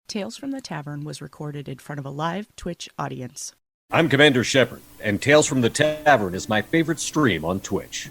Tales from the Tavern was recorded in front of a live Twitch audience. I'm Commander Shepard, and Tales from the Tavern is my favorite stream on Twitch.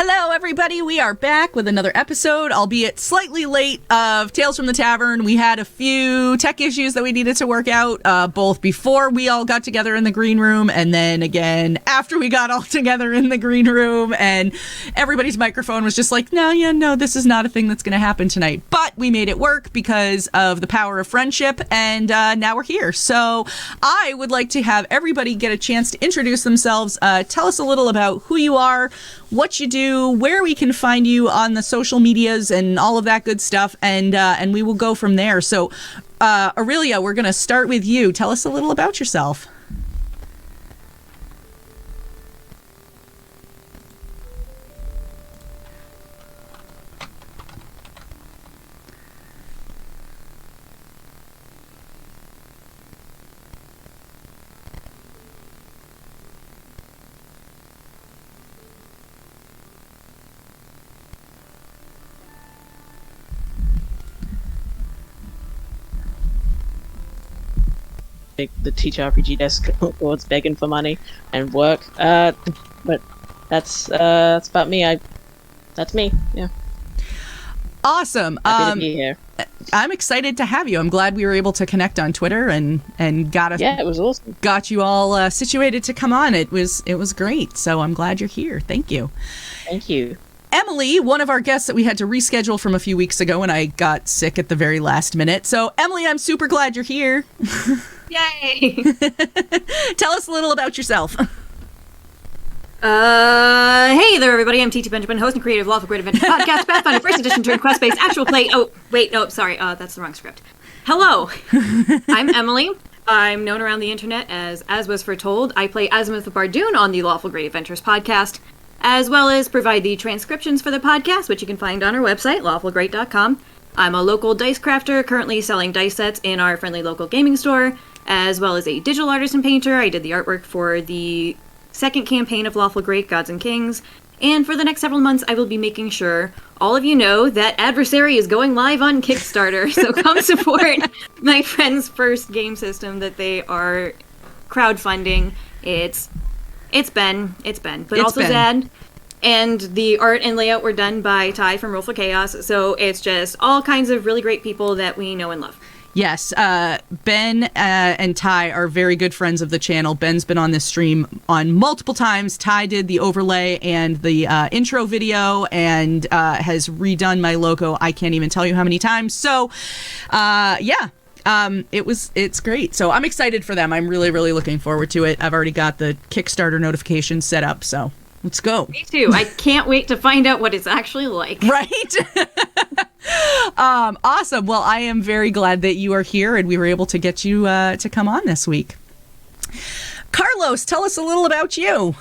Hello, everybody. We are back with another episode, albeit slightly late, of Tales from the Tavern. We had a few tech issues that we needed to work out, both before we all got together in the green room and then again after we got all together in the green room, and everybody's microphone was just like, no, this is not a thing that's going to happen tonight. But we made it work because of the power of friendship, and now we're here. So I would like to have everybody get a chance to introduce themselves. Tell us a little about who you are, what you do, where we can find you on the social medias and all of that good stuff, and we will go from there. So, Aurelia, we're going to start with you. Tell us a little about yourself. The TTRPG desk was begging for money and work. But that's about me. That's me. Yeah. Awesome. Happy to be here. I'm excited to have you. I'm glad we were able to connect on Twitter and it was awesome. Got you all situated to come on. It was great. So I'm glad you're here. Thank you. Thank you. Emily, one of our guests that we had to reschedule from a few weeks ago, and I got sick at the very last minute. So, Emily, I'm super glad you're here. Yay! Tell us a little about yourself. Hey there, everybody. I'm TT Benjamin, host and creator of Lawful Great Adventure Podcast, Pathfinder First Edition turned quest-based actual play. Oh, wait, no, sorry, that's the wrong script. Hello, I'm Emily. I'm known around the internet as Was Foretold. I play Azimuth the Bardoon on the Lawful Great Adventures podcast, as well as provide the transcriptions for the podcast, which you can find on our website, lawfulgreat.com. I'm a local dice crafter, currently selling dice sets in our friendly local gaming store, as well as a digital artist and painter. I did the artwork for the second campaign of Lawful Great, Gods and Kings, and for the next several months I will be making sure all of you know that Adversary is going live on Kickstarter, so come support my friend's first game system that they are crowdfunding. It's Ben, but it's also Ben. Zad. And the art and layout were done by Ty from Roll for Chaos, so it's just all kinds of really great people that we know and love. Yes, Ben and Ty are very good friends of the channel. Ben's been on this stream on multiple times. Ty did the overlay and the intro video and has redone my logo. I can't even tell you how many times. So, it's great. So I'm excited for them. I'm really, really looking forward to it. I've already got the Kickstarter notification set up, so let's go. Me too. I can't wait to find out what it's actually like. Right? Awesome. Well, I am very glad that you are here and we were able to get you to come on this week. Carlos, tell us a little about you.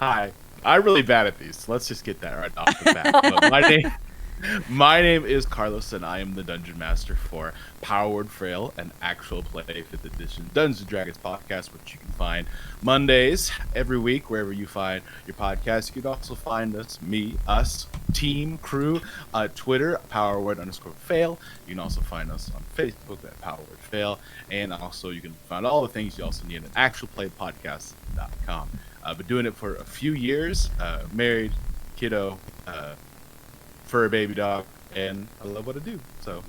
Hi. I'm really bad at these. Let's just get that right off the bat. But My name is Carlos, and I am the Dungeon Master for Power Word Frail, an actual play 5th edition Dungeons & Dragons podcast, which you can find Mondays every week, wherever you find your podcast. You can also find us, team, crew, Twitter, PowerWord_Fail. You can also find us on Facebook at Power Word Fail, and also you can find all the things you also need at actualplaypodcast.com. I've been doing it for a few years, married, kiddo, fur baby dog, and I love what I do. So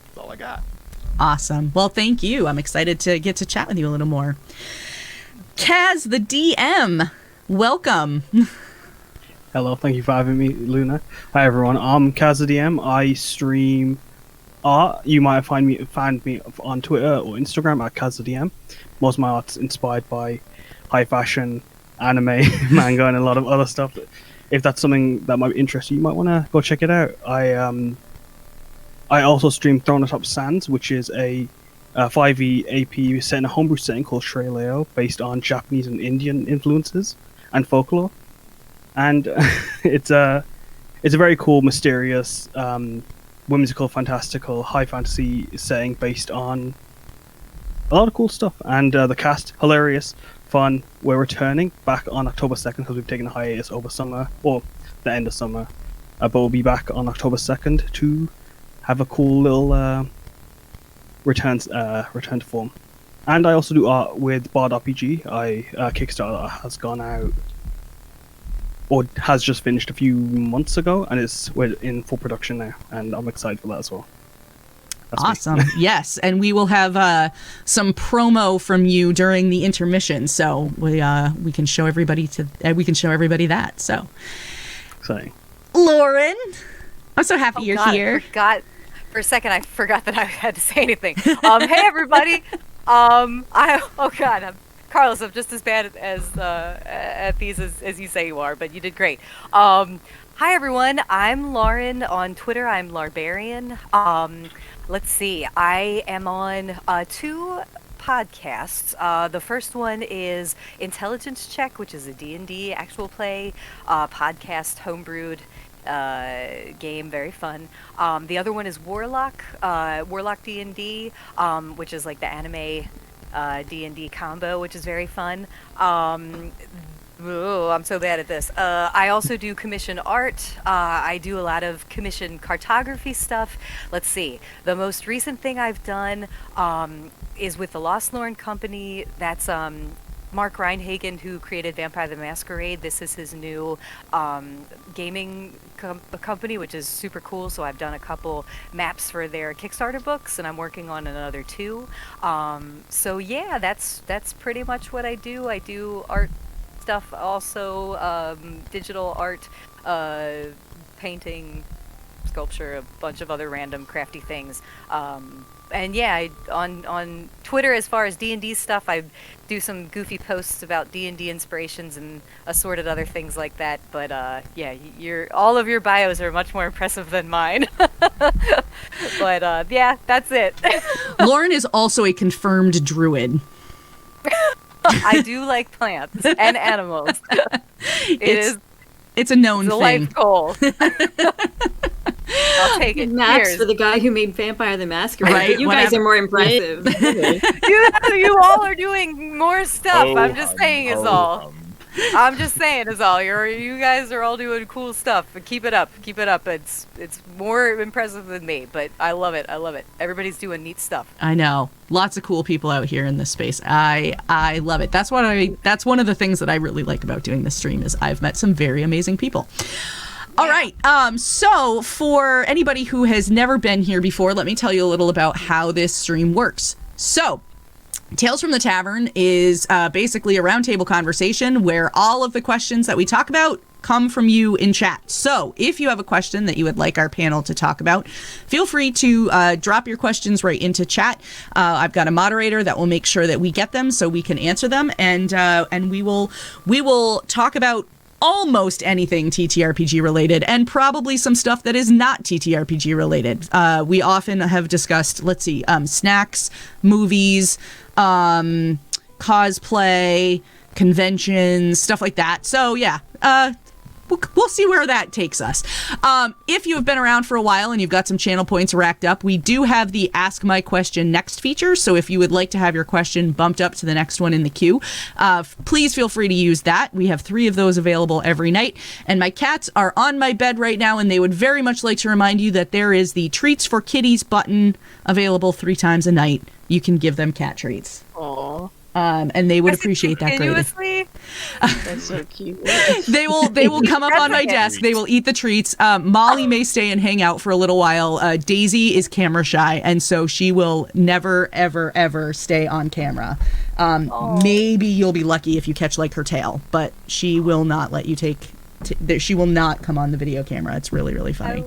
that's all I got. Awesome. Well, thank you. I'm excited to get to chat with you a little more. Kaz, the DM, welcome. Hello, thank you for having me, Luna. Hi everyone, I'm Kaz the DM. I stream art. You might find me on Twitter or Instagram at Kaz the DM. Most of my art's inspired by high fashion, anime, manga, and a lot of other stuff. If that's something that might interest you, you might want to go check it out. I also stream Throne Atop Sands, which is a 5e AP set in a homebrew setting called Shreleo, based on Japanese and Indian influences and folklore. And it's a very cool, mysterious, whimsical, fantastical, high fantasy setting based on a lot of cool stuff. And the cast, hilarious, fun. We're returning back on October 2nd because we've taken a hiatus over summer, or the end of summer. But we'll be back on October 2nd to have a cool little return to form. And I also do art with Bard RPG. Kickstarter has gone out, or has just finished a few months ago, and we're in full production now, and I'm excited for that as well. That's awesome. Yes, and we will have some promo from you during the intermission, so we can show everybody that. So exciting. Lauren, I'm so happy you're here. For a second, I forgot that I had to say anything. Hey everybody. Carlos, I'm just as bad at these as you say you are, but you did great. Hi everyone, I'm Lauren on Twitter. I'm Larbarian. Let's see, I am on 2 podcasts. The first one is Intelligence Check, which is a D&D actual play podcast, homebrewed game, very fun. The other one is Warlock D&D, which is like the anime D&D combo, which is very fun. I'm so bad at this. I also do commission art. I do a lot of commission cartography stuff. Let's see. The most recent thing I've done is with the Lost Lorn Company. That's Mark Reinhagen, who created Vampire the Masquerade. This is his new gaming company, which is super cool. So I've done a couple maps for their Kickstarter books, and I'm working on another 2. So yeah, that's pretty much what I do. I do art stuff, also digital art, painting, sculpture, a bunch of other random crafty things. And yeah, on Twitter, as far as D&D stuff, I do some goofy posts about D&D inspirations and assorted other things like that. But yeah, all of your bios are much more impressive than mine. But yeah, that's it. Lauren is also a confirmed druid. I do like plants and animals. It's a known it's a thing. life goal. I'll take it. Max Cheers. for the guy who made Vampire the Masquerade. Right, You guys whatever. are more impressive. You all are doing more stuff. I'm just saying is all. I'm just saying is all. You guys are all doing cool stuff. But keep it up. Keep it up. It's more impressive than me, but I love it. I love it. Everybody's doing neat stuff. I know. Lots of cool people out here in this space. I love it. That's one of the things that I really like about doing this stream is I've met some very amazing people. All right. So for anybody who has never been here before, let me tell you a little about how this stream works. So Tales from the Tavern is basically a roundtable conversation where all of the questions that we talk about come from you in chat. So if you have a question that you would like our panel to talk about, feel free to drop your questions right into chat. I've got a moderator that will make sure that we get them so we can answer them, and we will talk about almost anything TTRPG related, and probably some stuff that is not TTRPG related. We often have discussed, snacks, movies, cosplay, conventions, stuff like that. So yeah, we'll see where that takes us. If you have been around for a while and you've got some channel points racked up, we do have the Ask My Question Next feature. So if you would like to have your question bumped up to the next one in the queue, please feel free to use that. We have 3 of those available every night. And my cats are on my bed right now, and they would very much like to remind you that there is the Treats for Kitties button available 3 times a night. You can give them cat treats. Aww, And they would appreciate that greatly. Continuously? that's so cute. They will come up on my desk. They will eat the treats. Molly may stay and hang out for a little while. Daisy is camera shy, and so she will never, ever, ever stay on camera. Maybe you'll be lucky if you catch like her tail, but she will not let you she will not come on the video camera. It's really, really funny.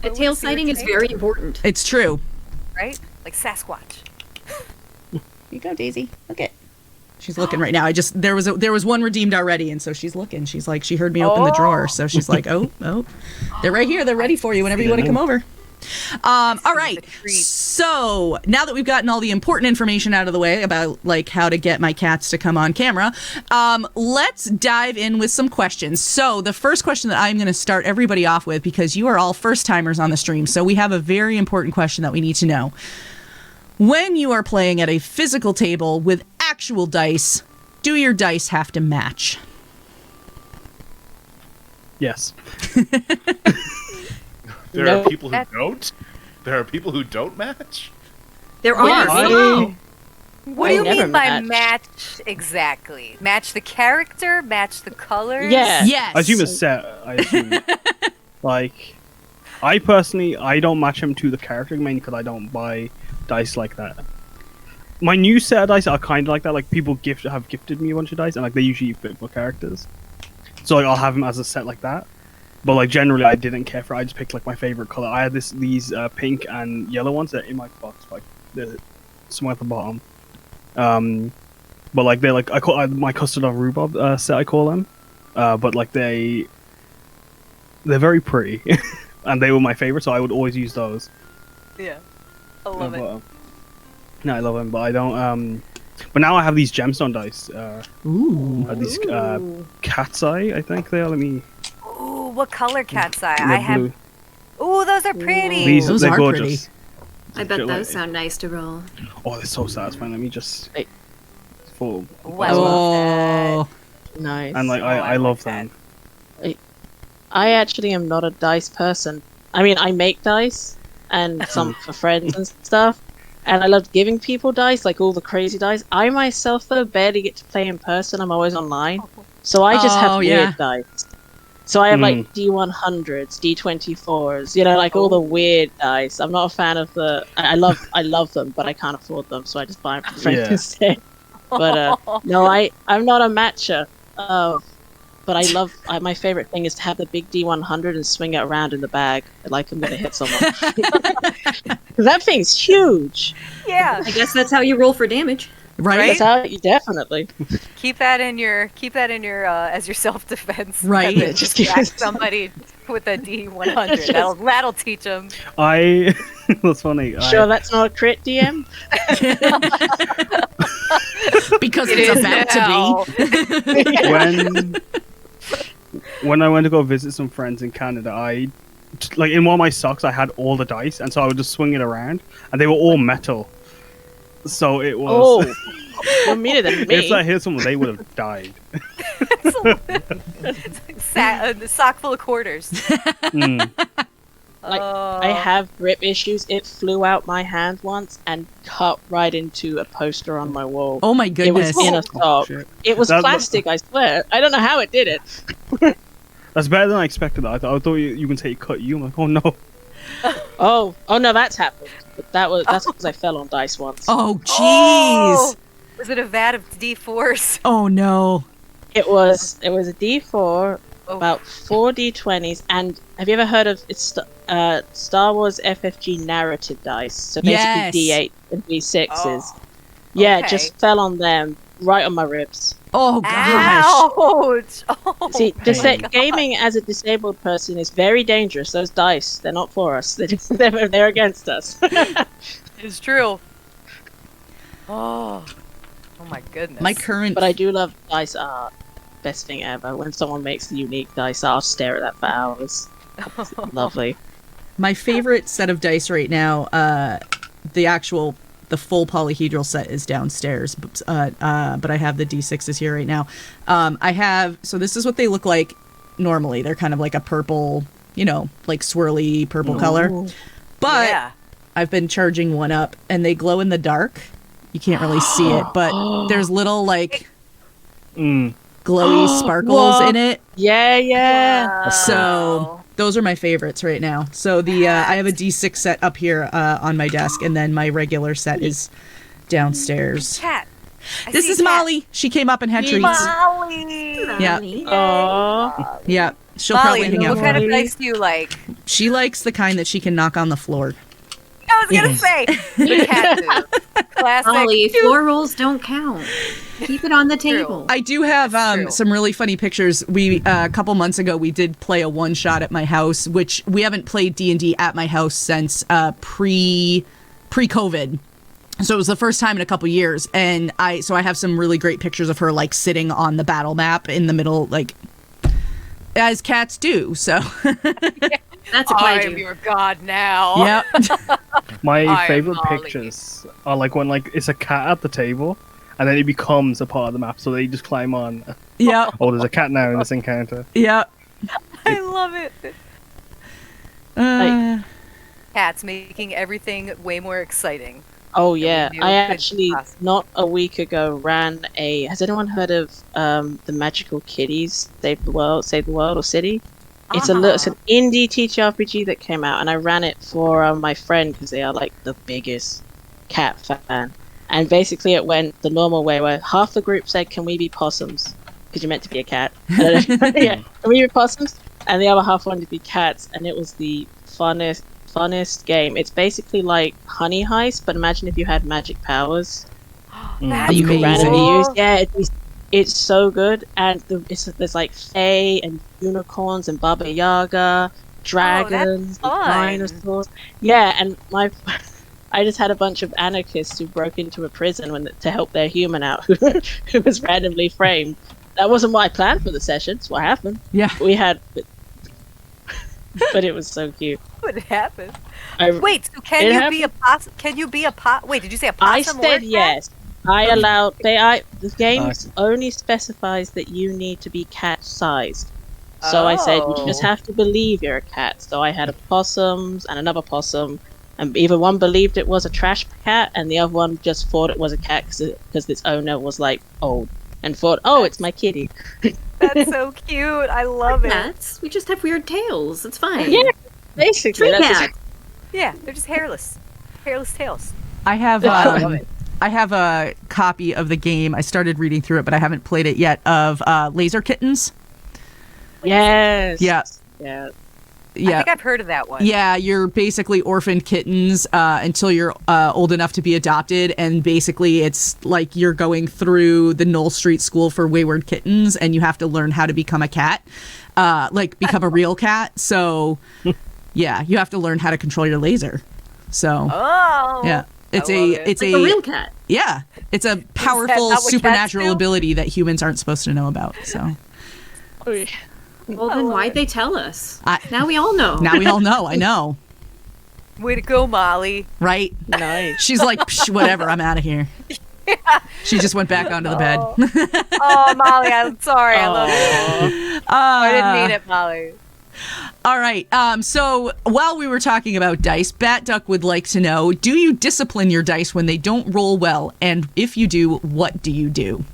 A tail sighting is very important. It's true. Right? Like Sasquatch. Here you go, Daisy. Look it. She's looking right now. There was one redeemed already, and so she's looking. She's like, she heard me open the drawer, so she's like, oh, they're right here. They're ready for you whenever you want to come over. All right. So now that we've gotten all the important information out of the way about like how to get my cats to come on camera, let's dive in with some questions. So the first question that I'm going to start everybody off with, because you are all first timers on the stream, so we have a very important question that we need to know. When you are playing at a physical table with actual dice, do your dice have to match? Yes. There are people who don't. There are people who don't match. There are. What do you never mean by match. match exactly? Match the character? Match the colors? Yeah. Yes. I assume it's set. I assume. Like, I personally, I don't match them to the character mainly because I don't buy dice like that. My new set of dice are kind of like that. Like, people have gifted me a bunch of dice, and like they usually fit for characters. So like, I'll have them as a set like that. But like generally, I didn't care for it. I just picked like my favorite color. I had these pink and yellow ones that are in my box, like they're somewhere at the bottom. But like they're like my custard of rhubarb set. I call them. But like they're very pretty, and they were my favorite, so I would always use those. Yeah. I love it. No, I love them, but I don't. But now I have these gemstone dice. These cat's eye, I think they are. Let me. Ooh, what color cat's eye? They're I have. blue. Ooh, those are pretty. Those they're are gorgeous. I bet Like- those sound nice to roll. Oh, they're so satisfying. Let me just. Hey. Full. Ooh, I love Oh, Nice. And like I like love that. them. I actually am not a dice person. I mean, I make dice and some for friends and stuff, and I love giving people dice, like all the crazy dice. I myself, though, barely get to play in person. I'm always online, so I just have weird dice. So I have like D100s, D24s, you know, like all the weird dice. I'm not a fan of the. I love them, but I can't afford them, so I just buy them for friends Yeah. instead. But no, I'm not a matcher. But I love, my favorite thing is to have the big D100 and swing it around in the bag like I'm going to hit someone. Because that thing's huge. Yeah. I guess that's how you roll for damage. right? That's how you definitely. Keep that in your as your self defense. Right. Yeah, Just just whack somebody with a D100. That'll teach them. That's funny. Sure, that's not a crit, DM? Because It it's is about to be. now. When I went to go visit some friends in Canada, I like in one of my socks I had all the dice, and so I would just swing it around, and they were all metal. So it was. Oh, you're meaner than me. If I hit someone, they would have died. The sock full of quarters. Like, I have grip issues. It flew out my hand once and cut right into a poster on my wall. Oh my It goodness. was in a sock. shit. It was That- plastic, I swear. I don't know how it did it. That's better than I expected. I thought you can say it cut you. I'm like, oh no. Oh no, that's happened. But that's because I fell on dice once. Oh, jeez. Oh! Was it a vat of D4s? Oh, no. It was a D4, Oh. about 4 D20s, and have you ever heard of Star Wars FFG narrative dice? So basically Yes. D8 and D6s. Oh, Yeah, okay. just fell on them right on my ribs. Oh, gosh. Ouch! Oh, See, my God. gaming as a disabled person is very dangerous. Those dice, they're not for us. They're against us. It's true. Oh my goodness. My current... But I do love dice art. best thing ever. When someone makes a unique dice, I'll stare at that for hours. It's lovely. My favorite set of dice right now, the full polyhedral set is downstairs, but I have the D6s here right now. So this is what they look like normally. They're kind of like a purple, like swirly purple color. But Yeah. I've been charging one up, and they glow in the dark. You can't really see it, but there's little like glowy sparkles in it. Yeah. So those are my favorites right now. So I have a D6 set up here on my desk, and then my regular set is downstairs. Cat. I This see is cat. Molly. She came up and had treats. Molly. Yeah. Aww. Yeah. She'll Molly, probably hang out. what kind for of me. dice do you like? She likes the kind that she can knock on the floor. I was gonna say the cat move. Classic. Molly, floor rolls don't count. Keep it on the table. I do have true. some really funny pictures. We a couple months ago we did play a one shot at my house, which we haven't played D&D at my house since pre-COVID. So it was the first time in a couple years, and I have some really great pictures of her like sitting on the battle map in the middle, like as cats do. So That's a I pleasure. am your god now. yep. My I am favorite Molly. pictures are like when like it's a cat at the table, and then it becomes a part of the map, so they just climb on. Yep. Oh, there's a cat now in this encounter. Yep. I love it. Cats making everything way more exciting. Oh yeah, do I good actually class. not a week ago ran a. Has anyone heard of the Magical Kitties Save the World or City? It's it's an indie TTRPG that came out, and I ran it for my friend because they are like the biggest cat fan. And basically, it went the normal way where half the group said, "Can we be possums?" Because you're meant to be a cat. Yeah, can we be possums? And the other half wanted to be cats, and it was the funnest game. It's basically like Honey Heist, but imagine if you had magic powers That's you could randomly cool. use. Yeah, it's so good, and there's like fae and unicorns and Baba Yaga, dragons, and fun. dinosaurs. Yeah, and I just had a bunch of anarchists who broke into a prison to help their human out, who was randomly framed. That wasn't my plan for the session. It's what happened. Yeah. We had, but it was so cute. What happened? I, Wait, so It can you be a possum? Can you be a Wait, did you say a I possum? or said a cat? yes. I allowed. The game only specifies that you need to be cat-sized. So I said you just have to believe you're a cat. So I had a possums and another possum, and either one believed it was a trash cat, and the other one just thought it was a cat because its owner was like old and thought, "Oh, it's my kitty." That's so cute. I love it. Cats, we just have weird tails. It's fine. Yeah, basically. Tree That's cat. Yeah, they're just hairless. Hairless tails. I have love it. I have a copy of the game. I started reading through it, but I haven't played it yet. Of Laser Kittens. Yes. Yeah. Yeah. I Yeah. think I've heard of that one. Yeah, you're basically orphaned kittens until you're old enough to be adopted, and basically it's like you're going through the Knoll Street School for Wayward Kittens, and you have to learn how to become a cat, like become a real cat. So, yeah, you have to learn how to control your laser. So, Oh. yeah, it's I love it. it's Like a real cat. yeah, it's a powerful not what cats supernatural do? ability that humans aren't supposed to know about. So Well, then why'd they tell us? I- Now we all know. now we all know. I know, Way to go, Molly. right? Nice. She's like, Psh, whatever, I'm out of here. She just went back onto the bed. Oh, Molly, I'm sorry. I love you. I didn't mean it, Molly. All right. So while we were talking about dice, Bat Duck would like to know, do you discipline your dice when they don't roll well? And if you do, what do you do?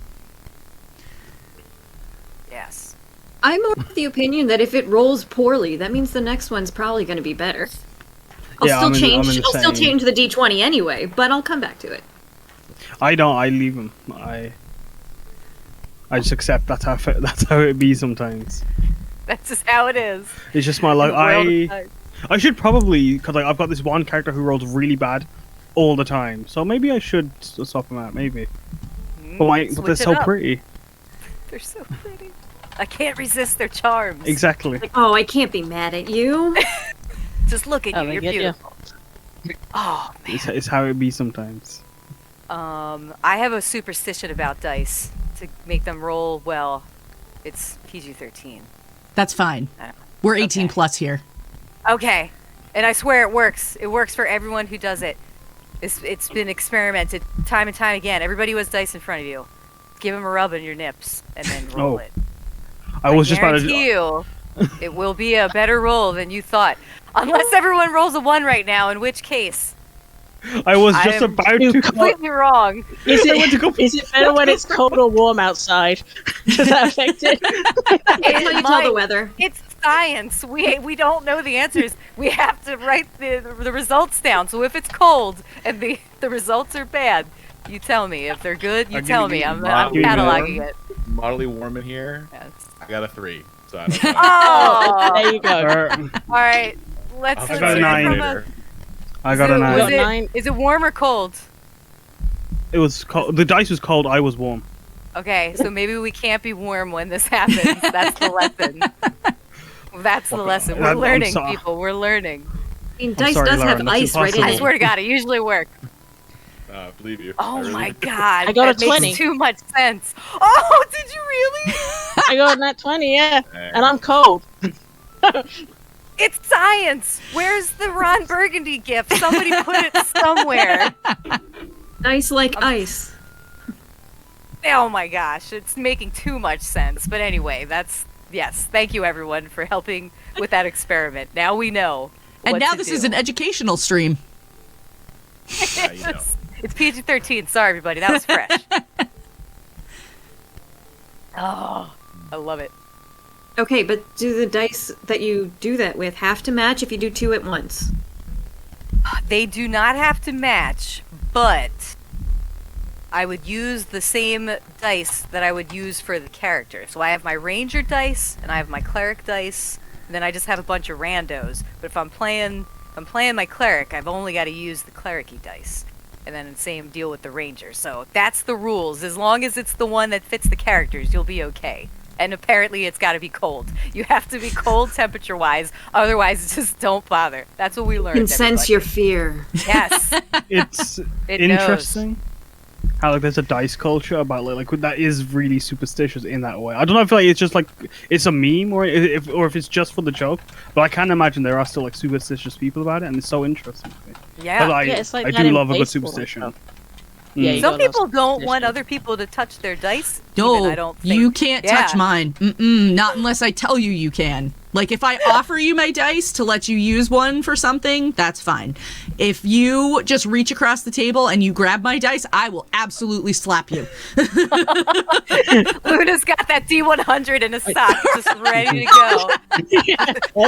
Yes. I'm of the opinion that if it rolls poorly, that means the next one's probably going to be better. I'll Yeah, still I'm in change. the I'll still same. change the D20 anyway, but I'll come back to it. I don't. I leave them. I just accept that's how it be sometimes. That's just how it is. It's just my luck. The world of dice. I should probably, because I've got this one character who rolls really bad all the time. So maybe I should swap him out. Maybe. But they're Switch it so up. pretty. They're so pretty. I can't resist their charms. Exactly. Oh, I can't be mad at you. Just look at Oh, you. they You're get ya. beautiful. Oh man. It's how it be sometimes. I have a superstition about dice to make them roll well. It's PG-13. That's fine. We're 18 Okay. plus here. Okay, and I swear it works. It works for everyone who does it. It's been experimented time and time again. Everybody who has dice in front of you, give them a rub on your nips and then roll it. I was just about Guarantee to. you, it will be a better roll than you thought. Unless everyone rolls a 1 right now, in which case I was just I'm about to. completely wrong. Is it better when it's cold or warm outside? Does that affect it? That's how you tell the weather. It's science. We don't know the answers. We have to write the results down. So if it's cold and the results are bad, you tell me. If they're good, you I'm tell gonna me. give I'm you moderately cataloging warm. it. Moderately warm in here. Yes. I got a 3. So I don't know. Oh, There you go. all right. Let's I'll let's got a hear 9. from later. I got a is it- 9. was it- 9. Is it warm or cold? It was cold. The dice was cold. I was warm. Okay, so maybe we can't be warm when this happens. That's the lesson. That's the lesson. We're I'm learning, sorry. people. We're learning. I mean, dice sorry, does Lauren, have that's ice right in impossible. I it. swear to God, it usually works. Believe you. Oh I really my do. God. I got a that makes 20. too much sense. Oh, did you really? I got that 20, yeah. And I'm cold. It's science. Where's the Ron Burgundy gift? Somebody put it somewhere. Dice like ice. Oh my gosh, it's making too much sense. But anyway, yes. Thank you everyone for helping with that experiment. Now we know. And what now to this do. is an educational stream. Yeah, you know. It's PG-13. Sorry, everybody. That was fresh. Oh, I love it. Okay, but do the dice that you do that with have to match if you do 2 at once? They do not have to match, but I would use the same dice that I would use for the character. So I have my ranger dice and I have my cleric dice, and then I just have a bunch of randos. But if I'm playing my cleric, I've only got to use the cleric-y dice. And then the same deal with the ranger. So that's the rules. As long as it's the one that fits the characters, you'll be okay. And apparently it's got to be cold. You have to be cold temperature-wise, otherwise just don't bother. That's what we learned. You can sense everybody. your fear. Yes. It's It interesting how like there's a dice culture about like that is really superstitious in that way. I don't know if like it's just like it's a meme or if it's just for the joke, but I can't imagine there are still like superstitious people about it, and it's so interesting to me. Yeah. 'Cause Yeah, it's like I that do in love a good baseball and superstition. stuff. Yeah, you Some got lots people of don't want superstitions. other people to touch their dice. No, even, I don't think. you can't touch Yeah. mine. Not unless I tell you you can. Like, if I offer you my dice to let you use one for something, that's fine. If you just reach across the table and you grab my dice, I will absolutely slap you. Luna's got that D100 in a sock, just ready to go.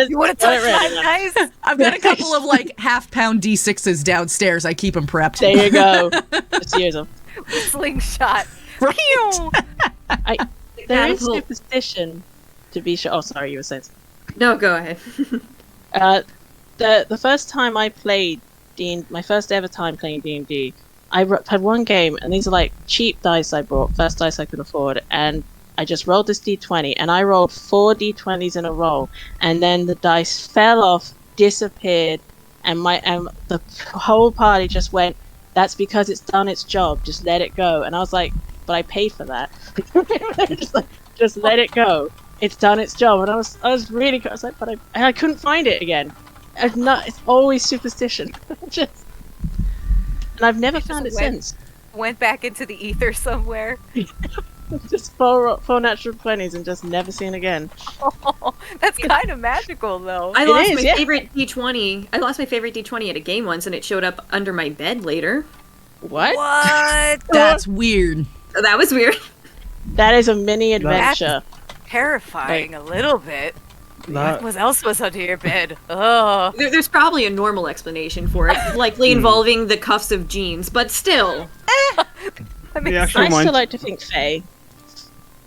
You want to touch my dice? I've got a couple of, like, half-pound D6s downstairs. I keep them prepped. There you go. Just use them. Slingshot. Right? Pew! There is Catapult. superstition, to be sure. Oh, sorry, you were saying something. No, go ahead. The first time I played my first ever time playing D&D, had one game, and these are like cheap dice I bought, first dice I could afford, and I just rolled this D20, and I rolled 4 D20s in a row, and then the dice fell off, disappeared, and the whole party just went, "That's because it's done its job, just let it go." And I was like, "But I paid for that." just let it go. It's done its job. And I was really, I was like, but I couldn't find it again. It's always superstition. And I've never found it since. Went back into the ether somewhere. Just four natural 20s and just never seen again. Oh, that's kind of magical, though. I It lost is, my yeah. favorite D20. I lost my favorite D20 at a game once, and it showed up under my bed later. What? What? That's weird. So that was weird. That is a mini adventure. Terrifying a little bit. That- What else was under your bed? Oh. There's probably a normal explanation for it, likely involving the cuffs of jeans, but still. That makes Yeah, I actually, still mine, like to think Faye.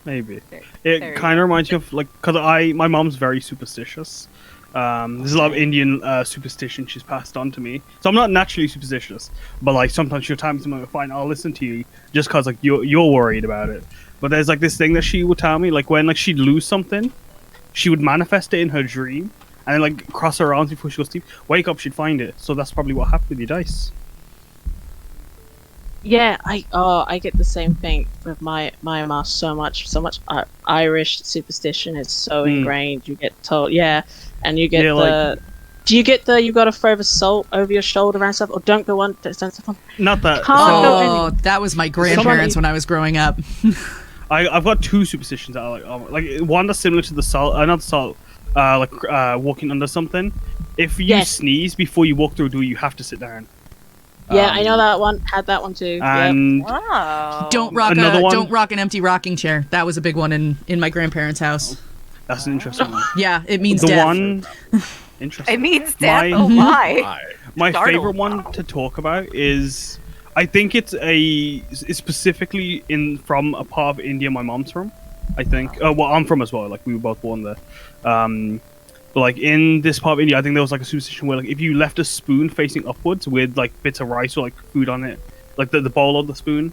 maybe there it you kind of reminds you of like because my mom's very superstitious. There's a lot of Indian superstition she's passed on to me, so I'm not naturally superstitious. But like sometimes she'll tell me something, fine, I'll listen to you just because like you're worried about it. But there's like this thing that she would tell me, like when like she'd lose something, she would manifest it in her dream and then like cross her arms before she goes to sleep. Wake up, she'd find it. So that's probably what happened with your dice. Yeah, I get the same thing with my mom. So much Irish superstition is so ingrained. You get told, and you get do you get the you got to throw the salt over your shoulder and stuff, or don't go on? Not that. Oh, that was my grandparents when I was growing up. I've got two superstitions that I like one that's similar to the salt, not salt, walking under something. If you sneeze before you walk through a door, you have to sit down. Yeah, I know that one. Had that one too. And don't rock an empty rocking chair. That was a big one in my grandparents' house. That's an interesting one. Yeah, it means death. Interesting. It means death. Oh my! My favorite one to talk about is, I think it's specifically from a part of India my mom's from. I think. Well, I'm from as well. Like we were both born there. But like in this part of India, I think there was like a superstition where like if you left a spoon facing upwards with like bits of rice or like food on it, like the bowl of the spoon,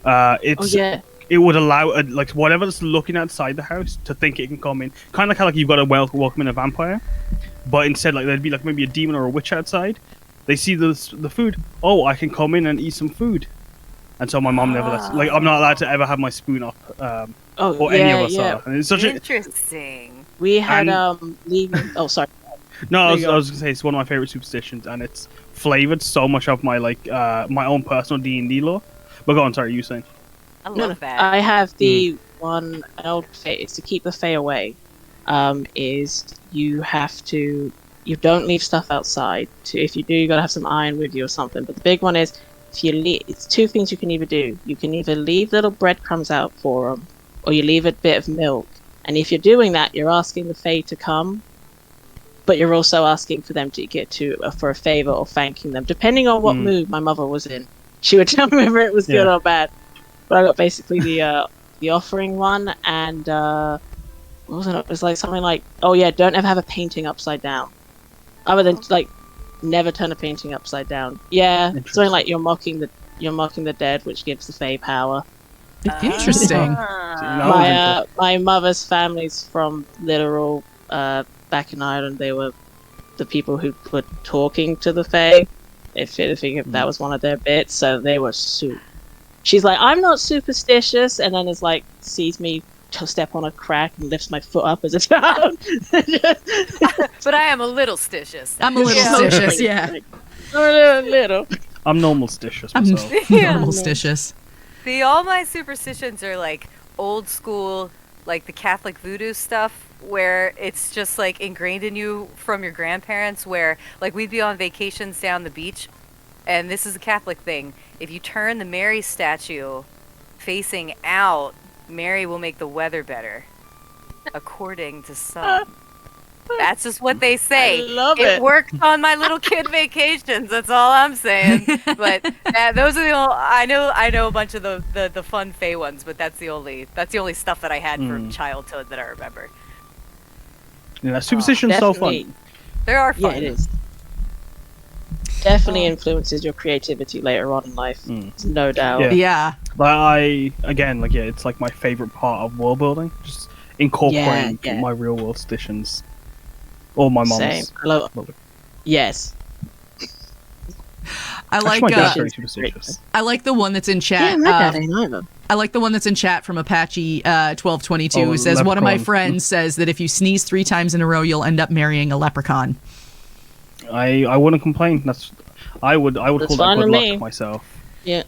it would allow like whatever's looking outside the house to think it can come in. Kind of like how like you've got to welcome in a vampire, but instead like there'd be like maybe a demon or a witch outside. They see the food. Oh, I can come in and eat some food. And so my mom never lets. Like I'm not allowed to ever have my spoon up. Or any of us are. And it's such interesting. We had leaving. Oh, sorry. No, I was gonna say it's one of my favorite superstitions, and it's flavored so much of my my own personal D&D lore. But go on, sorry, you saying? I love that. I have the one old fae is to keep the fae away. Is you don't leave stuff outside. If you do, you gotta have some iron with you or something. But the big one is if you leave. It's two things you can either do. You can either leave little breadcrumbs out for them, or you leave a bit of milk. And if you're doing that, you're asking the fae to come, but you're also asking for them to get for a favor or thanking them, depending on what mood my mother was in. She would tell me whether it was good or bad. But I got basically the offering one, and what was it? It was like something like, don't ever have a painting upside down, other than like never turn a painting upside down. Yeah, something like you're mocking the dead, which gives the fae power. Interesting. My mother's family's from literal back in Ireland. They were the people who were talking to the fae, if that was one of their bits. So they were she's like, I'm not superstitious, and then is like sees me step on a crack and lifts my foot up as a child. But I am a little stitious. I'm a little stitious, yeah. A little. I'm normal stitious myself. Normal stitious. See, all my superstitions are like old school, like the Catholic voodoo stuff, where it's just like ingrained in you from your grandparents, where like we'd be on vacations down the beach, and this is a Catholic thing. If you turn the Mary statue facing out, Mary will make the weather better, according to some. That's just what they say. I love it. It worked on my little kid vacations. That's all I'm saying. But those are the only, I know a bunch of the fun fae ones, but that's the only stuff that I had from childhood that I remember. Yeah, superstition's so fun. They are fun. Yeah, it is. Definitely influences your creativity later on in life. No doubt. Yeah. But it's like my favorite part of world building. Just incorporating my real world traditions. Or my mom's. Same. Yes. I like. My dad's very superstitious. I like the one that's in chat. Yeah, my dad ain't either. I like the one that's in chat from Apache 1222. Who says one of my friends says that if you sneeze 3 times in a row, you'll end up marrying a leprechaun. I wouldn't complain. I would call that good luck myself. Yeah.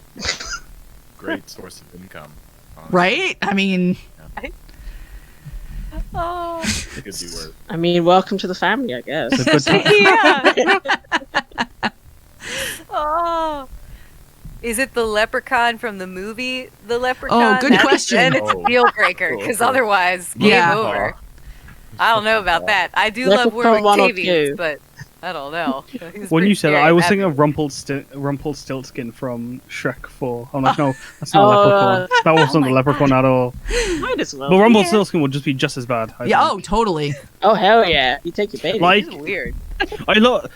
Great source of income. Honestly. Right? I mean. Oh. It could be worse. I mean, welcome to the family, I guess. Yeah. Oh. Is it the leprechaun from the movie The Leprechaun? Oh, good question. And it's a deal breaker, because otherwise, game over. I don't know about that. I do love Warwick Davies, but I don't know. When you said that, I was thinking of Rumpelstiltskin from Shrek 4. I'm like, no, that's not a leprechaun. That wasn't the leprechaun at all. Might as well. But Rumpelstiltskin would just be just as bad. I think. Oh, totally. Oh, hell yeah. You take your baby. Like, This is weird.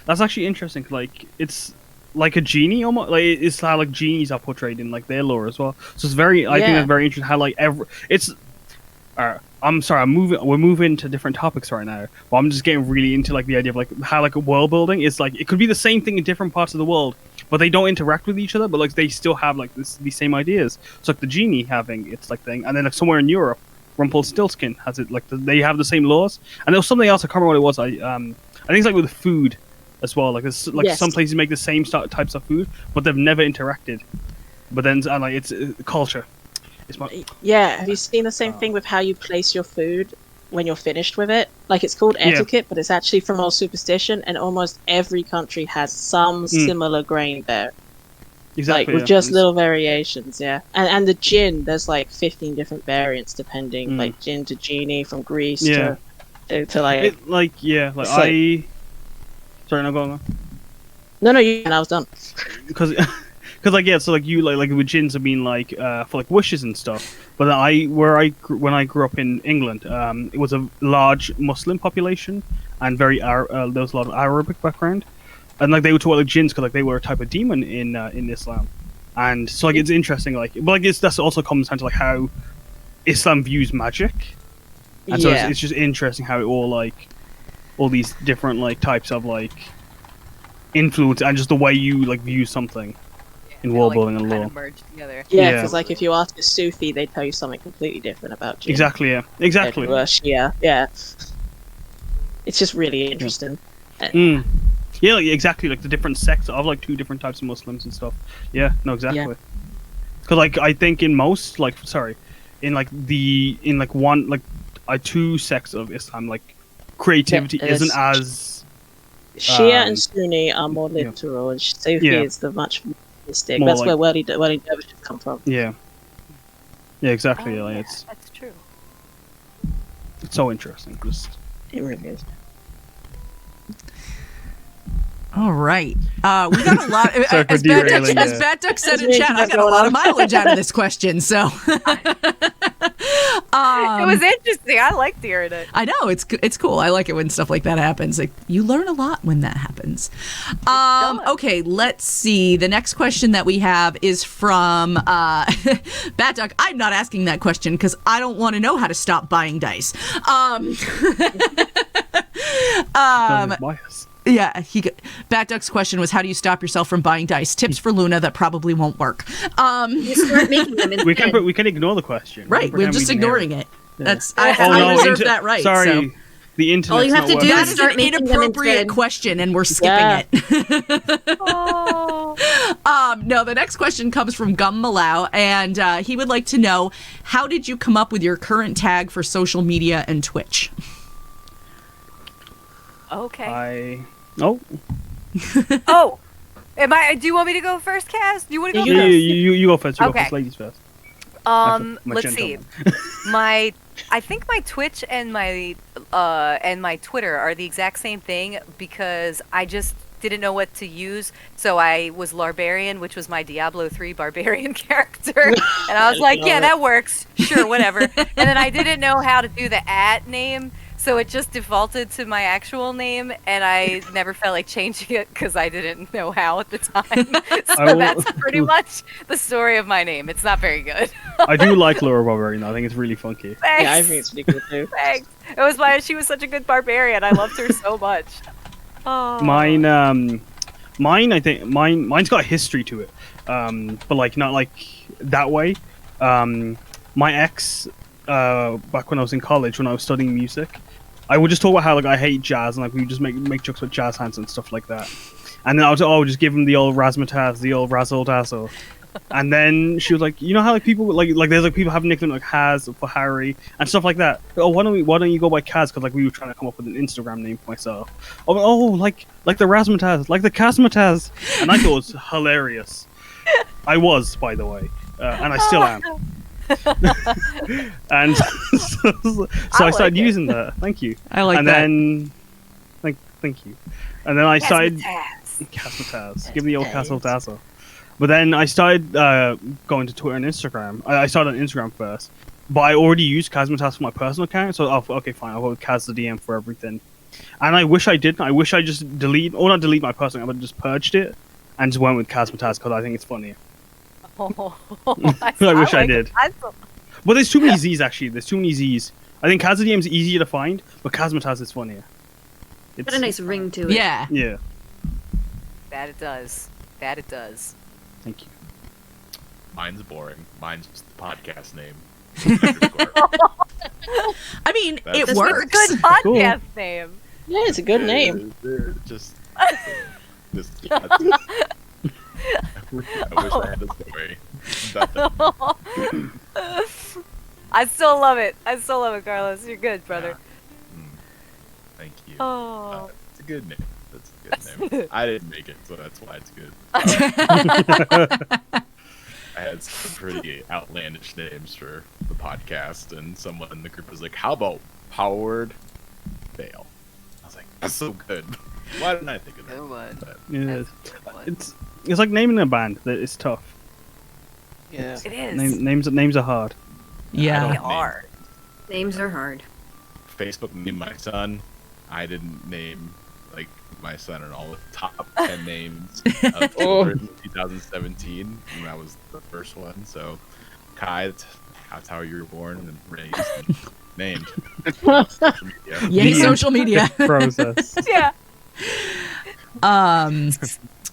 that's actually interesting. Like, it's like a genie almost. Like, it's how like genies are portrayed in like their lore as well. So it's very. I think it's very interesting how like it's. I'm sorry, we're moving to different topics right now. But I'm just getting really into like the idea of like how like a world building is like it could be the same thing in different parts of the world, but they don't interact with each other. But like they still have like these same ideas. It's like the genie having its like thing, and then like somewhere in Europe, Rumpelstiltskin has it like they have the same laws. And there was something else I can't remember what it was. I think it's like with food as well. Like there's like some places make the same types of food, but they've never interacted. But then like it's culture. Yeah, have you seen the same thing with how you place your food when you're finished with it? Like it's called etiquette, but it's actually from old superstition, and almost every country has some similar grain there. Exactly. Like with just little variations, And the gin, there's like 15 different variants depending, like gin to genie from Greece to like I. Sorry, no, go on. No, I was done. Because so like you like with gins have been like for like wishes and stuff. But when I grew up in England, it was a large Muslim population and there was a lot of Arabic background, and like they would talk like gins because like they were a type of demon in Islam, and so like it's interesting like, but I guess that's also comes down to like how Islam views magic, and so it's just interesting how it all these different like types of like influence and just the way you like view something. In world building and lore. Merged together. Yeah, because like if you ask a Sufi, they tell you something completely different about jinn. Exactly, yeah. Exactly. Shia, yeah. It's just really interesting. Yeah, like, exactly. Like the different sects of like two different types of Muslims and stuff. Yeah, no, exactly. Because like I think in most two sects of Islam, like creativity isn't as Shia and Sunni are more literal, and Sufi is the much more mystic. That's like, where worldly dervishes come from. Yeah, exactly. That's true. It's so interesting. It really is. All right. We got a lot. As Bat Duck said in chat, I got a lot of mileage out of this question. So it was interesting. I liked hearing it. I know it's cool. I like it when stuff like that happens. Like you learn a lot when that happens. Okay, let's see. The next question that we have is from Bat Duck. I'm not asking that question because I don't want to know how to stop buying dice. Yeah, Bat Duck's question was, how do you stop yourself from buying dice? Tips for Luna that probably won't work. You start making them instead. We can ignore the question. Right, we're just ignoring it. Yeah. That's I reserve that right. Sorry, so. The internet. All you have to do is start making them inappropriate question, and we're skipping it. No, the next question comes from Gum Malau, and he would like to know, how did you come up with your current tag for social media and Twitch? Okay. Oh. Am I? Do you want me to go first, Kaz? Do you want to go first? You go first. You go first. Ladies first. Let's see. I think my Twitch and my Twitter are the exact same thing because I just didn't know what to use, so I was Larbarian, which was my Diablo 3 barbarian character, and I was like, yeah, that works. Sure, whatever. And then I didn't know how to do the @name. So it just defaulted to my actual name, and I never felt like changing it because I didn't know how at the time. So that's pretty much the story of my name. It's not very good. I do like Laura Barbarian. I think it's really funky. Thanks. Yeah, I think it's pretty good too. Thanks. It was she was such a good barbarian. I loved her so much. Oh. Mine. I think mine's got a history to it. But like not like that way. My ex, back when I was in college, when I was studying music, I would just talk about how like I hate jazz, and like we would just make jokes about jazz hands and stuff like that. And then I would just give him the old razzmatazz, the old razzle dazzle. And then she was like, you know how like people like there's like people have nicknames like Haz for Harry and stuff like that. Oh, why don't you go by Kaz? Because like we were trying to come up with an Instagram name for myself. Like the razzmatazz, like the Kazmatazz, and I thought it was hilarious. I was, by the way, and I still am. And so I started using that. Thank you. I like and that. And then, thank you. And then I started Kazmatazz. Give me the old Kazmatazz. But then I started going to Twitter and Instagram. I started on Instagram first, but I already used Kazmatazz for my personal account. So okay, fine. I'll go with Kaz the DM for everything. And I wish I didn't. I wish I just not delete my personal account, but just purged it and just went with Kazmatazz because I think it's funnier. I wish I did. But there's too many Z's actually. There's too many Z's. I think Kaz the DM is easier to find, but Kazmatazz is funnier. It's got a nice ring to it. Yeah. Yeah. That it does. That it does. Thank you. Mine's boring. Mine's just the podcast name. I mean, That's- it This works. It's a good podcast name. Yeah, it's a good name. Just. I wish I had a story. Nothing. I still love it. Carlos. You're good, brother. Thank you. Oh. It's a good name. That's a good name. I didn't make it, so that's why it's good. I had some pretty outlandish names for the podcast, and someone in the group was like, "How about Powered Fail?" I was like, "That's so good. Why didn't I think of that?" Good one. But, Yeah. It's like naming a band. That it's tough. Yeah. It is. Names are hard. Yeah. They name- are. Names are hard. Facebook named my son. I didn't name like my son in all the top 10 names of children in 2017. And that was the first one. So, Kai, that's how you were born and raised and named. Social media. Yay, social media. Process. Yeah.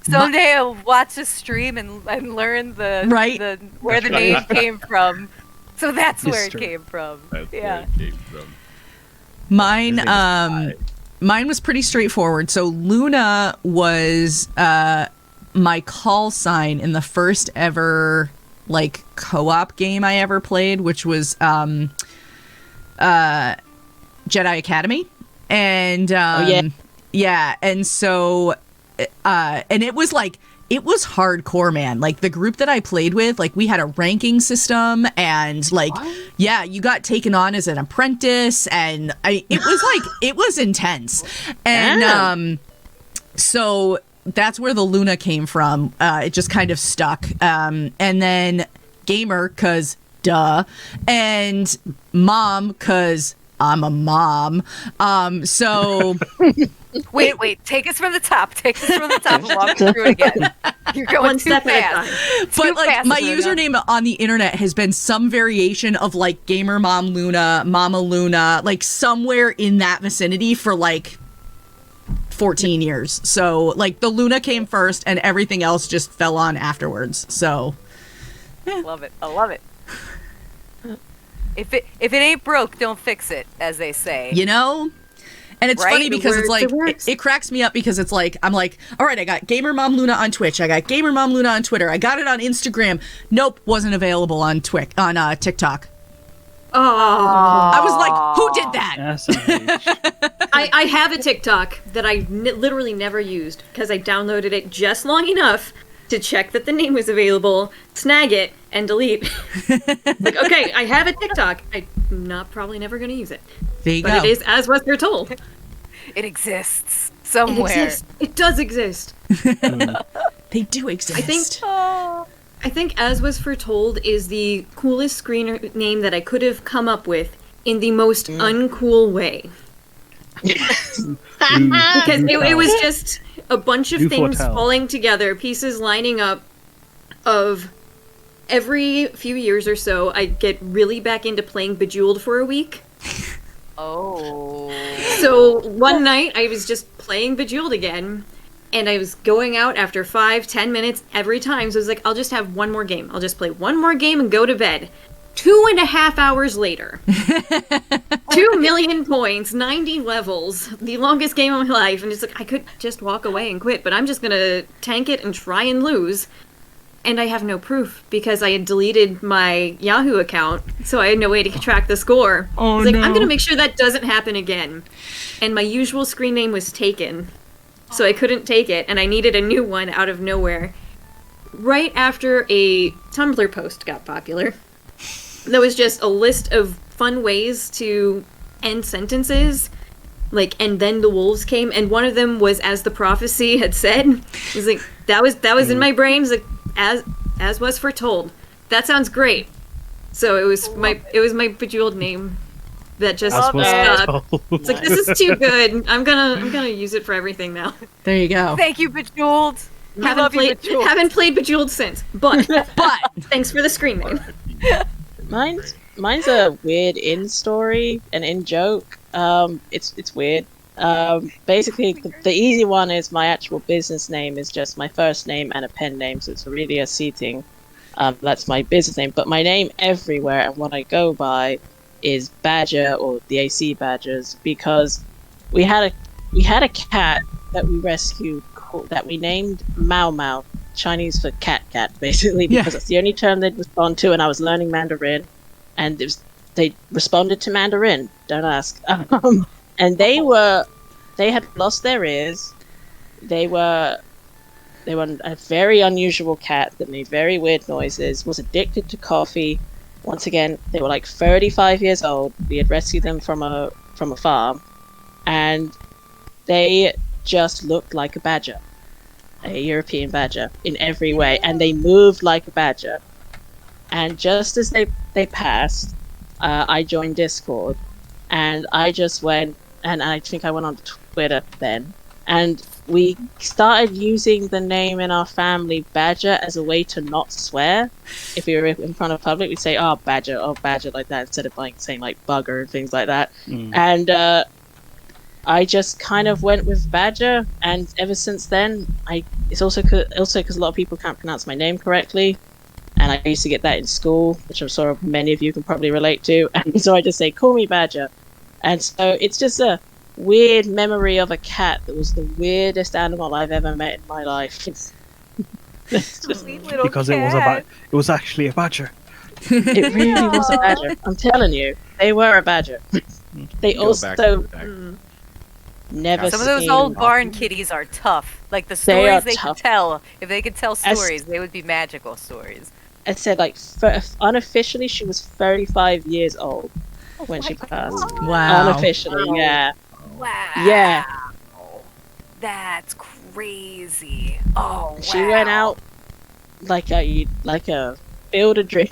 Someday I'll watch a stream and learn where the name came from. So that's where it History. came from. That's Yeah. where it came from. Mine, His name is Kai. mine was pretty straightforward. So Luna was my call sign in the first ever like co-op game I ever played, which was Jedi Academy, and yeah, and so and it was like. It was hardcore, man. Like the group that I played with, like we had a ranking system and like, yeah, you got taken on as an apprentice and it was intense. And so that's where the Luna came from. It just kind of stuck. And then gamer, cause duh, and mom, cause I'm a mom. So Wait, take us from the top. And walk us through it again. You're going One too step at a fast. but Too like fast, my Luna. username on the internet has been some variation of like gamer mom Luna, mama Luna, like somewhere in that vicinity for like 14 years. So like the Luna came first and everything else just fell on afterwards. So Love it. I love it. If it ain't broke, don't fix it, as they say. you know, and it's Right? funny because it's like It works. it cracks me up because it's like I'm like, all right, I got gamer mom Luna on Twitch, I got gamer mom Luna on Twitter, I got it on Instagram. Nope, wasn't available on TikTok. Oh, I was like, who did that? SMH. I have a TikTok that I literally never used because I downloaded it just long enough to check that the name was available, snag it, and delete. Like, okay, I have a TikTok. I'm probably never going to use it. There you But go. it is as what they're told. It exists It somewhere. exists. It does exist. They do exist. I think As Was Foretold is the coolest screen name that I could have come up with in the most uncool way. Because it was just a bunch of Do things foretell. falling together, pieces lining up of every few years or so, I'd get really back into playing Bejeweled for a week. Oh. So one night I was just playing Bejeweled again, and I was going out after 5-10 minutes every time. So I was like, I'll just have one more game. I'll just play one more game and go to bed. 2.5 hours later. 2 million points, 90 levels, the longest game of my life. And it's like, I could just walk away and quit, but I'm just gonna tank it and try and lose. And I have no proof because I had deleted my Yahoo account, so I had no way to track the score. I was like, I'm gonna make sure that doesn't happen again. And my usual screen name was taken, so I couldn't take it, and I needed a new one out of nowhere. Right after a Tumblr post got popular, there was just a list of fun ways to end sentences, like, and then the wolves came, and one of them was as the prophecy had said. It was like, that was in my brain. It was like, as was foretold. That sounds great. So it was my Bejeweled name that just As was stuck. told. It's like, this is too good. I'm gonna use it for everything now. There you go. Thank you, Bejeweled. We love you, Bejeweled. Haven't played Bejeweled since, but thanks for the screen name. Mine's a weird in story, an in joke. It's weird. Basically, the easy one is my actual business name is just my first name and a pen name, so it's Aurelia Seating. That's my business name, but my name everywhere and what I go by is Badger or the AC Badgers, because we had a cat that we rescued that we named Mau Mau, Chinese for cat, basically, because that's the only term they'd respond to, and I was learning Mandarin, and they responded to Mandarin. Don't ask. And they had lost their ears. They were a very unusual cat that made very weird noises, was addicted to coffee. Once again, they were like 35 years old. We had rescued them from a farm, and they just looked like a badger, a European badger in every way, and they moved like a badger. And just as they passed, I joined Discord, and I just went, and I think I went on Twitter then, and we started using the name in our family Badger as a way to not swear. If we were in front of public, we'd say, oh Badger, like that, instead of like saying like bugger and things like that. And I just kind of went with Badger, and ever since then, it's also because a lot of people can't pronounce my name correctly, and I used to get that in school, which I'm sure many of you can probably relate to, and so I just say, call me Badger. And so it's just a weird memory of a cat that was the weirdest animal I've ever met in my life. Sweet little Because cat. it was actually a badger. It really was a badger. I'm telling you, they were a badger. They Go back to also the back. never Some of those seen- old barn kitties are tough. Like the They are stories they could tough. tell. If they could tell stories, they would be magical stories. I said, like, unofficially, she was 35 years old when she passed. Wow. Unofficially, yeah. Wow. Yeah. That's crazy. Oh, wow. She went out like a field of dream,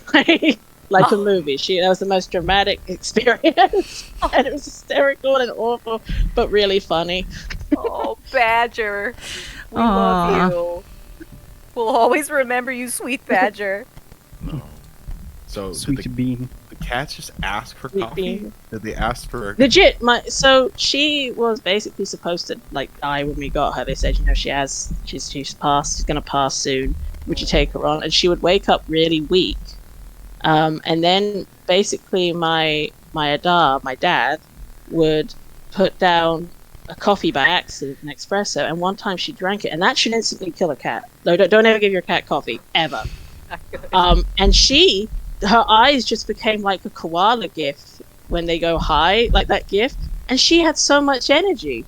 like a movie. That was the most dramatic experience, and it was hysterical and awful, but really funny. Oh, Badger. We Aw. love you. We'll always remember you, sweet Badger. No. So Sweet did bean. the cats just ask for Sweet coffee? bean. Did they ask for? Legit, so she was basically supposed to like die when we got her. They said, she's passed, she's gonna pass soon. Would you take her on? And she would wake up really weak. And then basically my dad would put down a coffee by accident, an espresso, and one time she drank it, and that should instantly kill a cat. No, don't ever give your cat coffee, ever. And her eyes just became like a koala gif when they go high, like that gif, and she had so much energy.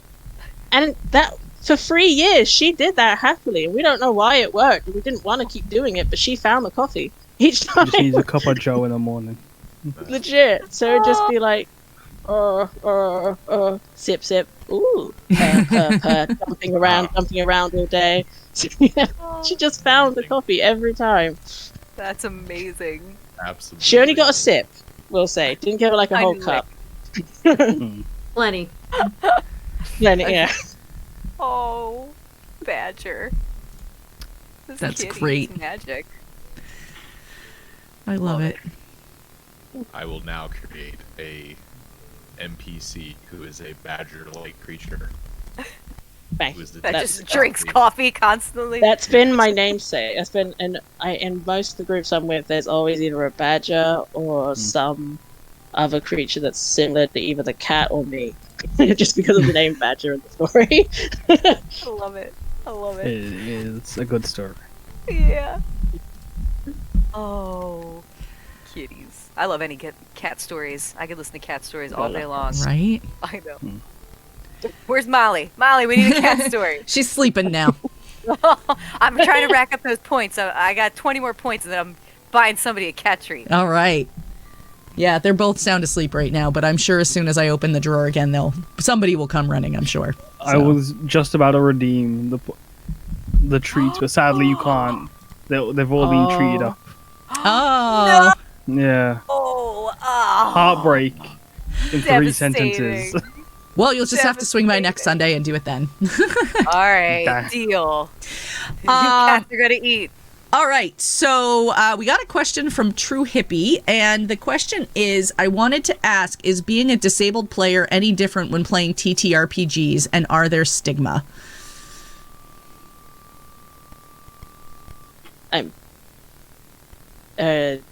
And that, for 3 years, she did that happily, and we don't know why it worked. We didn't want to keep doing it, but she found the coffee each time. Just needs a cup of Joe in the morning. Legit. So it'd just be like, sip, sip, ooh, purr, jumping around all day. She just found the coffee every time. That's amazing. Absolutely. She only got a sip, we'll say. Didn't give her like a whole Tiny cup. Plenty. Yeah. Oh, Badger. This That's kitty is great. magic. I love it. I will now create a NPC who is a badger-like creature. Bang. Who is the That That's- just drinks coffee constantly. That's been my namesake. That's been, and in most of the groups I'm with, there's always either a badger or some other creature that's similar to either the cat or me, just because of the name Badger in the story. I love it. I love It it. is a good story. Yeah. Oh, kitties. I love any cat stories. I could listen to cat stories all day long. Right? I know. Where's Molly? Molly, we need a cat story. She's sleeping now. I'm trying to rack up those points. I got 20 more points, and then I'm buying somebody a cat treat. All right. Yeah, they're both sound asleep right now, but I'm sure as soon as I open the drawer again, somebody will come running, I'm sure. I So. was just about to redeem the treats, but sadly you can't. They've all been treated up. Oh. Yeah. Oh, Heartbreak in 3 Devastating. sentences. Well, you'll just have to swing by next Sunday and do it then. All right, Okay. deal. Uh, Cats are gonna eat. All right, so we got a question from True Hippie, and the question is, I wanted to ask, is being a disabled player any different when playing TTRPGs, and are there stigma?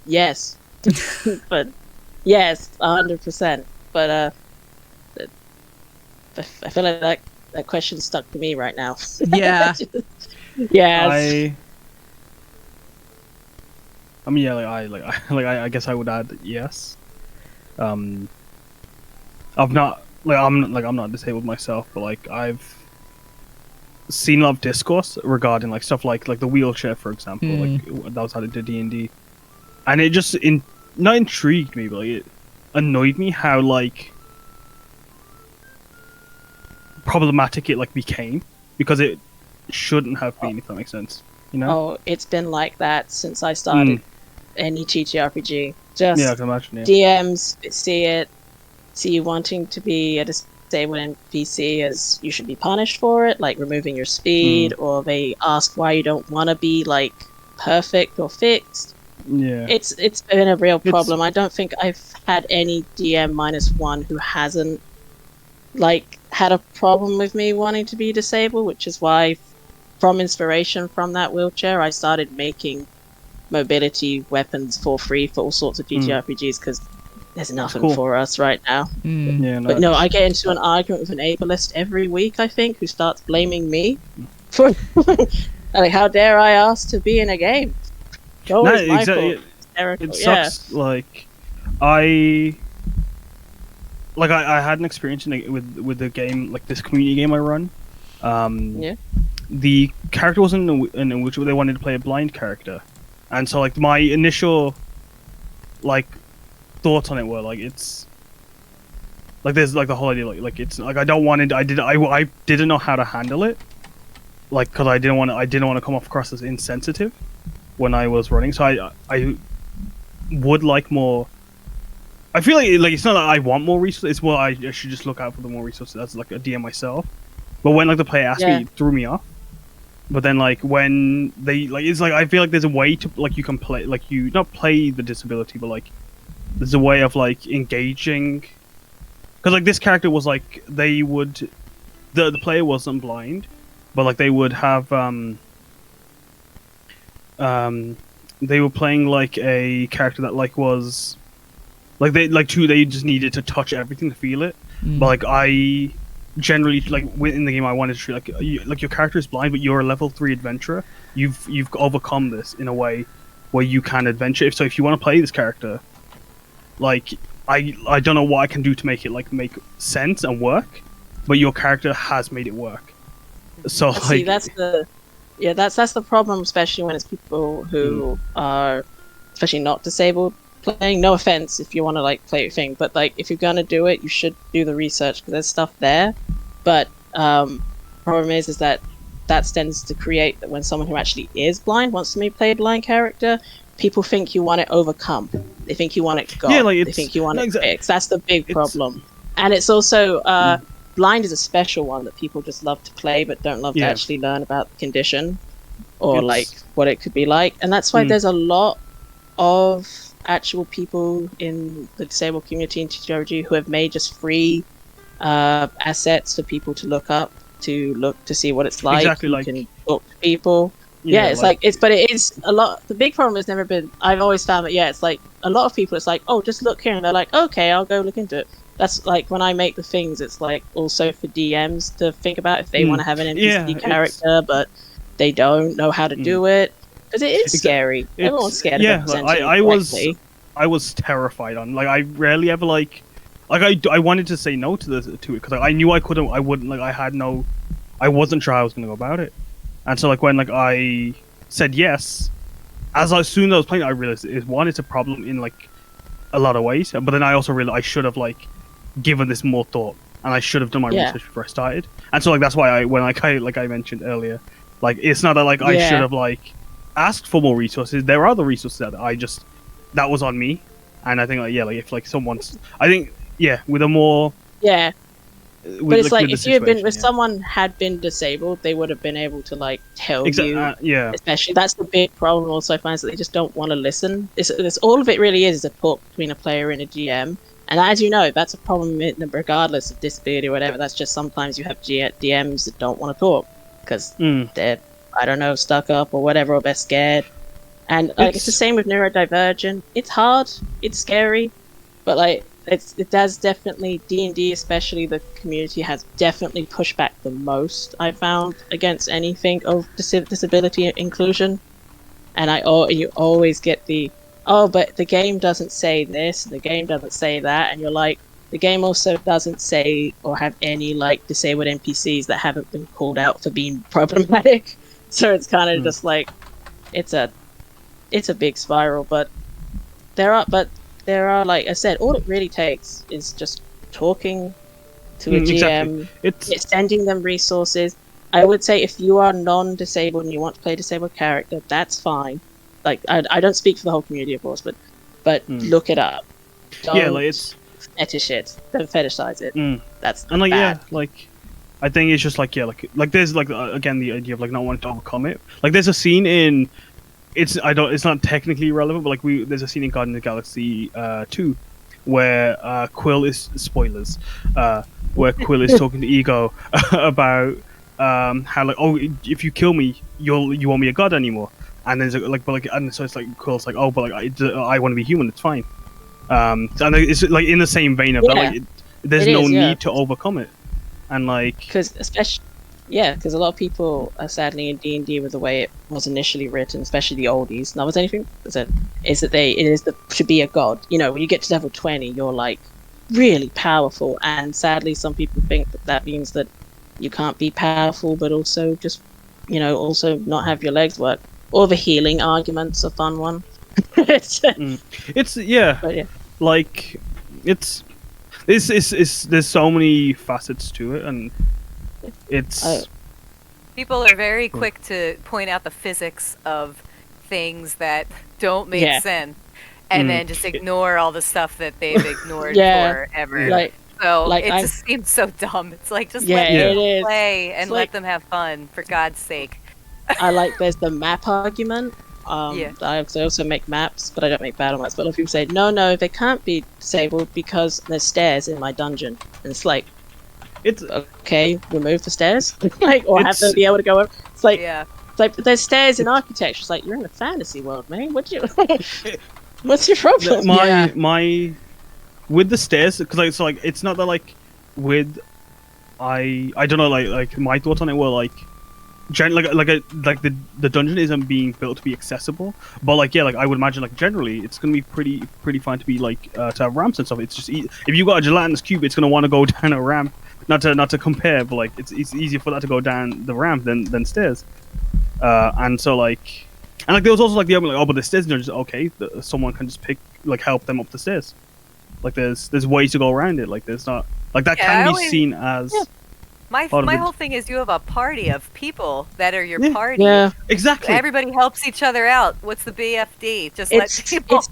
Yes. But yes, 100%. But I feel like that question stuck to me right now. Yeah. Yes. I mean, yeah, I guess I would add yes. I'm not disabled myself, but like I've seen a lot of discourse regarding like stuff like the wheelchair, for example, like that was added to D&D, and it just not intrigued me, but like, it annoyed me how like problematic it like became, because it shouldn't have been, if that makes sense, you know? Oh, it's been like that since I started any TTRPG. Just Yeah, I can imagine. Yeah. DMs see you wanting to be a disabled NPC as you should be punished for it, like removing your speed, or they ask why you don't want to be like perfect or fixed. Yeah. It's been a real problem. I don't think I've had any DM -1 who hasn't like had a problem with me wanting to be disabled, which is why, from inspiration from that wheelchair, I started making mobility weapons for free for all sorts of TTRPGs, because there's nothing for us right now. Yeah, But no, I get into an argument with an ableist every week, I think, who starts blaming me for like, how dare I ask to be in a game? It's always my fault. It sucks. Like I had an experience with the game, like this community game I run. The character wasn't in which they wanted to play a blind character, and so like my initial like thoughts on it were like, it's like there's like the whole idea like it's like I didn't know how to handle it, like because I didn't want to come off as insensitive when I was running, so I would like more. I feel like it's not that I want more resources, it's more I should just look out for the more resources as like a DM myself. But when like the player asked me, it threw me off. But then like when they like, it's like I feel like there's a way to like you can play, like you not play the disability, but like there's a way of like engaging, because like this character was like they would the player wasn't blind, but like they would have they were playing like a character that like was like they just needed to touch everything to feel it. But like I generally like in the game I wanted to treat like your character is blind, but you're a level 3 adventurer. You've overcome this in a way where you can adventure. So if you want to play this character, like I don't know what I can do to make it like make sense and work, but your character has made it work. So like, see, that's the problem, especially when it's people who are especially not disabled playing. No offense if you want to like play your thing, but like if you're gonna do it, you should do the research, because there's stuff there. But problem is that tends to create that when someone who actually is blind wants to play a blind character, people think you want it overcome. They think you want it gone. Yeah, like they think you want it exactly. fixed. That's the big problem. And it's also blind is a special one that people just love to play but don't love to actually learn about the condition or like what it could be like. And that's why there's a lot of actual people in the disabled community in TTRPG who have made just free assets for people to look up, to see what it's like. Exactly, you like can talk to people. It's like but it is a lot. The big problem has never been. I've always found that it's like a lot of people. It's like, oh, just look here, and they're like, okay, I'll go look into it. That's like when I make the things. It's like also for DMs to think about if they want to have an NPC character, but they don't know how to do it, because it is scary. Everyone's scared of representing I was terrified on. Like I rarely ever like I wanted to say no to it because I knew I wouldn't. Like I wasn't sure how I was gonna go about it. And so like when like I said yes, as soon as I was playing, I realized it's a problem in like a lot of ways. But then I also realized I should have like given this more thought, and I should have done my research before I started. And so like that's why when I mentioned earlier, like it's not that like I should have like asked for more resources. There are the resources that was on me. And I think like if like someone's, I think with a more But it's like with if the you had been, situation, if someone had been disabled, they would have been able to like tell you. Yeah. Especially that's the big problem. Also, I find is that they just don't want to listen. It's all of it really is a talk between a player and a GM. And as you know, that's a problem regardless of disability or whatever. That's just sometimes you have DMs that don't want to talk because they're, I don't know, stuck up or whatever, or they're scared. And like, it's the same with neurodivergent. It's hard, it's scary, but like it does definitely D&D, especially the community has definitely pushed back the most. I found against anything of disability inclusion, and you always get the but the game doesn't say this, the game doesn't say that, and you're like, the game also doesn't say or have any like disabled NPCs that haven't been called out for being problematic. So it's kind of just like it's a big spiral. But there are like I said, all it really takes is just talking to a GM, exactly. sending them resources. I would say if you are non-disabled and you want to play a disabled character, that's fine. Like I don't speak for the whole community, of course, but look it up. Don't it's fetish it. Don't fetishize it. That's and like bad. I think it's just like there's like again the idea of like not wanting to overcome it. Like there's a scene in it's not technically relevant, but like there's a scene in Guardians of the Galaxy 2 where Quill is spoilers where Quill is talking to Ego about how like, oh, if you kill me you won't be a god anymore. And then and so it's like Quill's like, oh, but like I want to be human, it's fine. And it's like in the same vein of that, like there's no need to overcome it, and like because a lot of people are sadly in D&D with the way it was initially written, especially the oldies. Now, was anything to be a god? You know, when you get to level 20, you're like really powerful, and sadly, some people think that means that you can't be powerful, but also just also not have your legs work. Or the healing argument's a fun one. It's like it's there's so many facets to it, and it's people are very quick to point out the physics of things that don't make sense, and then just ignore all the stuff that they've ignored forever. Like, it just seems so dumb. It's like just let them play and let them have fun, for God's sake. There's the map argument. I also make maps, but I don't make battle maps. But a lot of people say, no, they can't be disabled because there's stairs in my dungeon. And it's like, it's okay, remove the stairs, have them be able to go over. It's like, there's stairs in architecture. It's like, you're in a fantasy world, man. What's your problem? My with the stairs, because it's not that like with I don't know like my thoughts on it were like. The dungeon isn't being built to be accessible, but I would imagine generally it's gonna be pretty fine to be to have ramps and stuff. It's just if you got a gelatinous cube, it's gonna want to go down a ramp. Not to compare, but it's easier for that to go down the ramp than stairs. And so there was also the argument but the stairs are just okay. Someone can just help them up the stairs. There's ways to go around it. There's not that can be seen as. Yeah. My whole thing is you have a party of people that are your party. Yeah, exactly. Everybody helps each other out. What's the BFD? Just let people...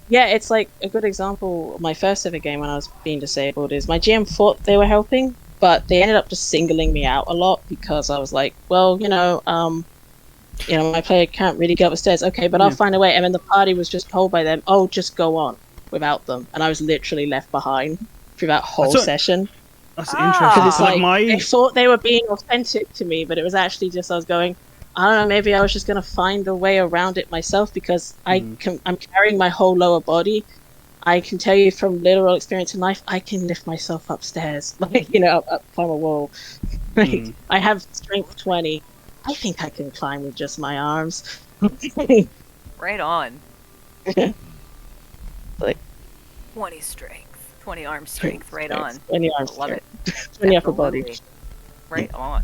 It's like a good example. My first ever game when I was being disabled is my GM thought they were helping, but they ended up just singling me out a lot because I was like, well, my player can't really get up the stairs. Okay, but I'll find a way. And then the party was just told by them, oh, just go on without them. And I was literally left behind through that whole session. That's interesting. It's I thought they were being authentic to me, but it was actually just I was going, I don't know, maybe I was just going to find a way around it myself because I'm carrying my whole lower body. I can tell you from literal experience in life, I can lift myself upstairs, up climb a wall. I have strength 20. I think I can climb with just my arms. Right on. 20 strength. 20 arm strength, right on. 20 arm Love strength. it. 20 upper body. Right on.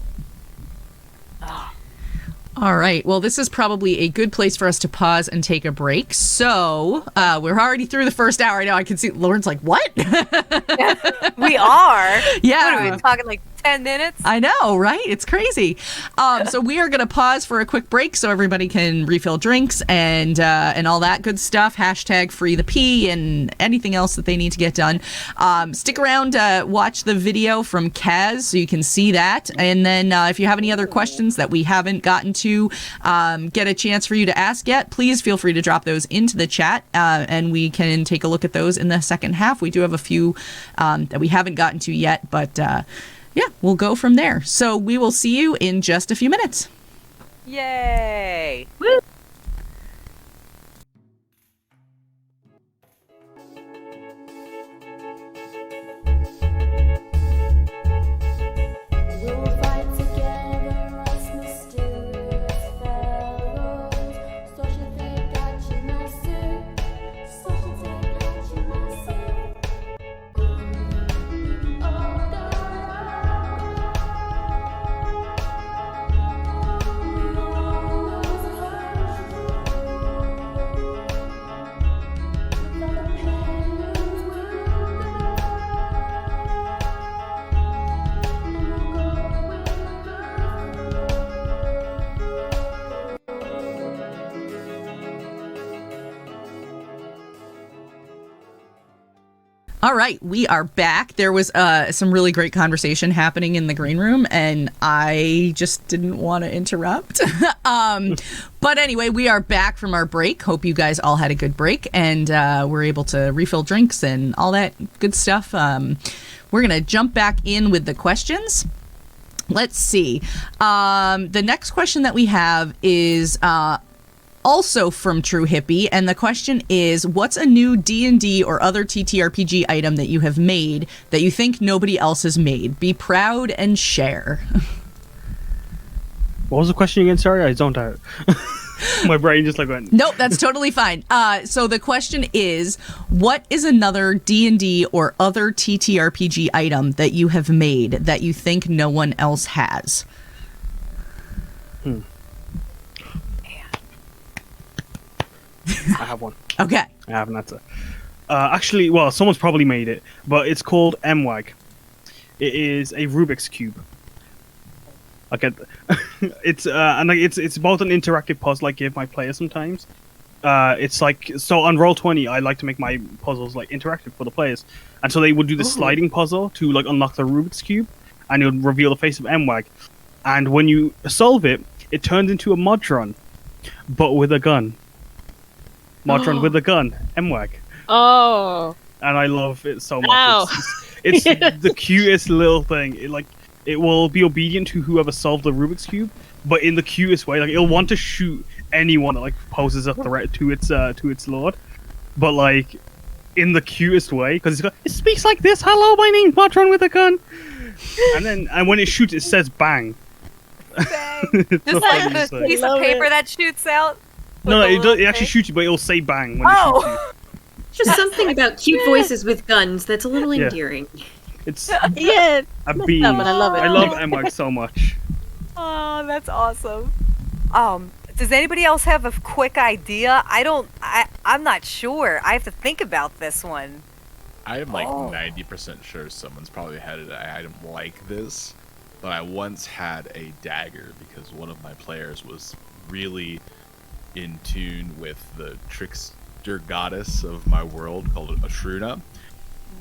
Oh. All right. Well, this is probably a good place for us to pause and take a break. So we're already through the first hour. Now I can see Lauren's like, what? We are? Yeah. What are we talking, 10 minutes. I know, right? It's crazy. So we are going to pause for a quick break so everybody can refill drinks and all that good stuff. Hashtag free the pee and anything else that they need to get done. Stick around, watch the video from Kaz so you can see that. And then if you have any other questions that we haven't gotten to get a chance for you to ask yet, please feel free to drop those into the chat and we can take a look at those in the second half. We do have a few that we haven't gotten to yet, but yeah, we'll go from there. So we will see you in just a few minutes. Yay! Woo! All right, we are back. There was some really great conversation happening in the green room, and I just didn't want to interrupt. But anyway, we are back from our break. Hope you guys all had a good break, and we're able to refill drinks and all that good stuff. We're going to jump back in with the questions. Let's see. The next question that we have is also from True Hippie, and the question is, what's a new D&D or other TTRPG item that you have made that you think nobody else has made? Be proud and share. What was the question again? Sorry, I zoned out. My brain just like went. Nope, that's totally fine. So the question is, what is another D&D or other TTRPG item that you have made that you think no one else has? I have one. Okay. I have an answer. Actually, well, someone's probably made it, but it's called MWAG. It is a Rubik's Cube. Okay, it's about an interactive puzzle I give my players sometimes. It's like, so on Roll20, I like to make my puzzles like interactive for the players, and so they would do the sliding puzzle to like unlock the Rubik's Cube, and it would reveal the face of MWAG, and when you solve it, it turns into a Modron, but with a gun. Modron with a gun, MWAG. Oh. And I love it so much. Ow. It's the cutest little thing. It will be obedient to whoever solved the Rubik's Cube, but in the cutest way. Like, it'll want to shoot anyone that like poses a threat to its lord, but like in the cutest way, because it speaks like this: "Hello, my name's Modron with a gun," and when it shoots, it says "bang." Bang. Just like the piece of paper that shoots out. No, it actually shoots you, but it'll say "bang" when it shoots you. Just something about cute voices with guns that's a little endearing. It's Yeah. a beam. I love it. I love MWAG so much. Oh, that's awesome. Does anybody else have a quick idea? I'm not sure. I have to think about this one. I am like 90% sure someone's probably had an item like this, but I once had a dagger because one of my players was really in tune with the trickster goddess of my world called Ashruna,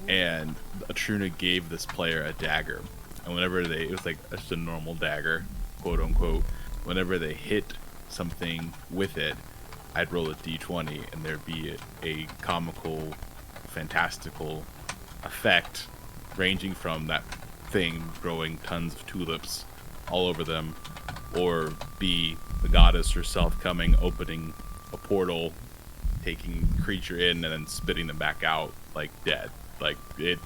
and Ashruna gave this player a dagger, and whenever it was like just a normal dagger, quote unquote, whenever they hit something with it, I'd roll a d20 and there'd be a comical, fantastical effect ranging from that thing growing tons of tulips all over them, or be the goddess herself coming, opening a portal, taking the creature in, and then spitting them back out like dead. Like, it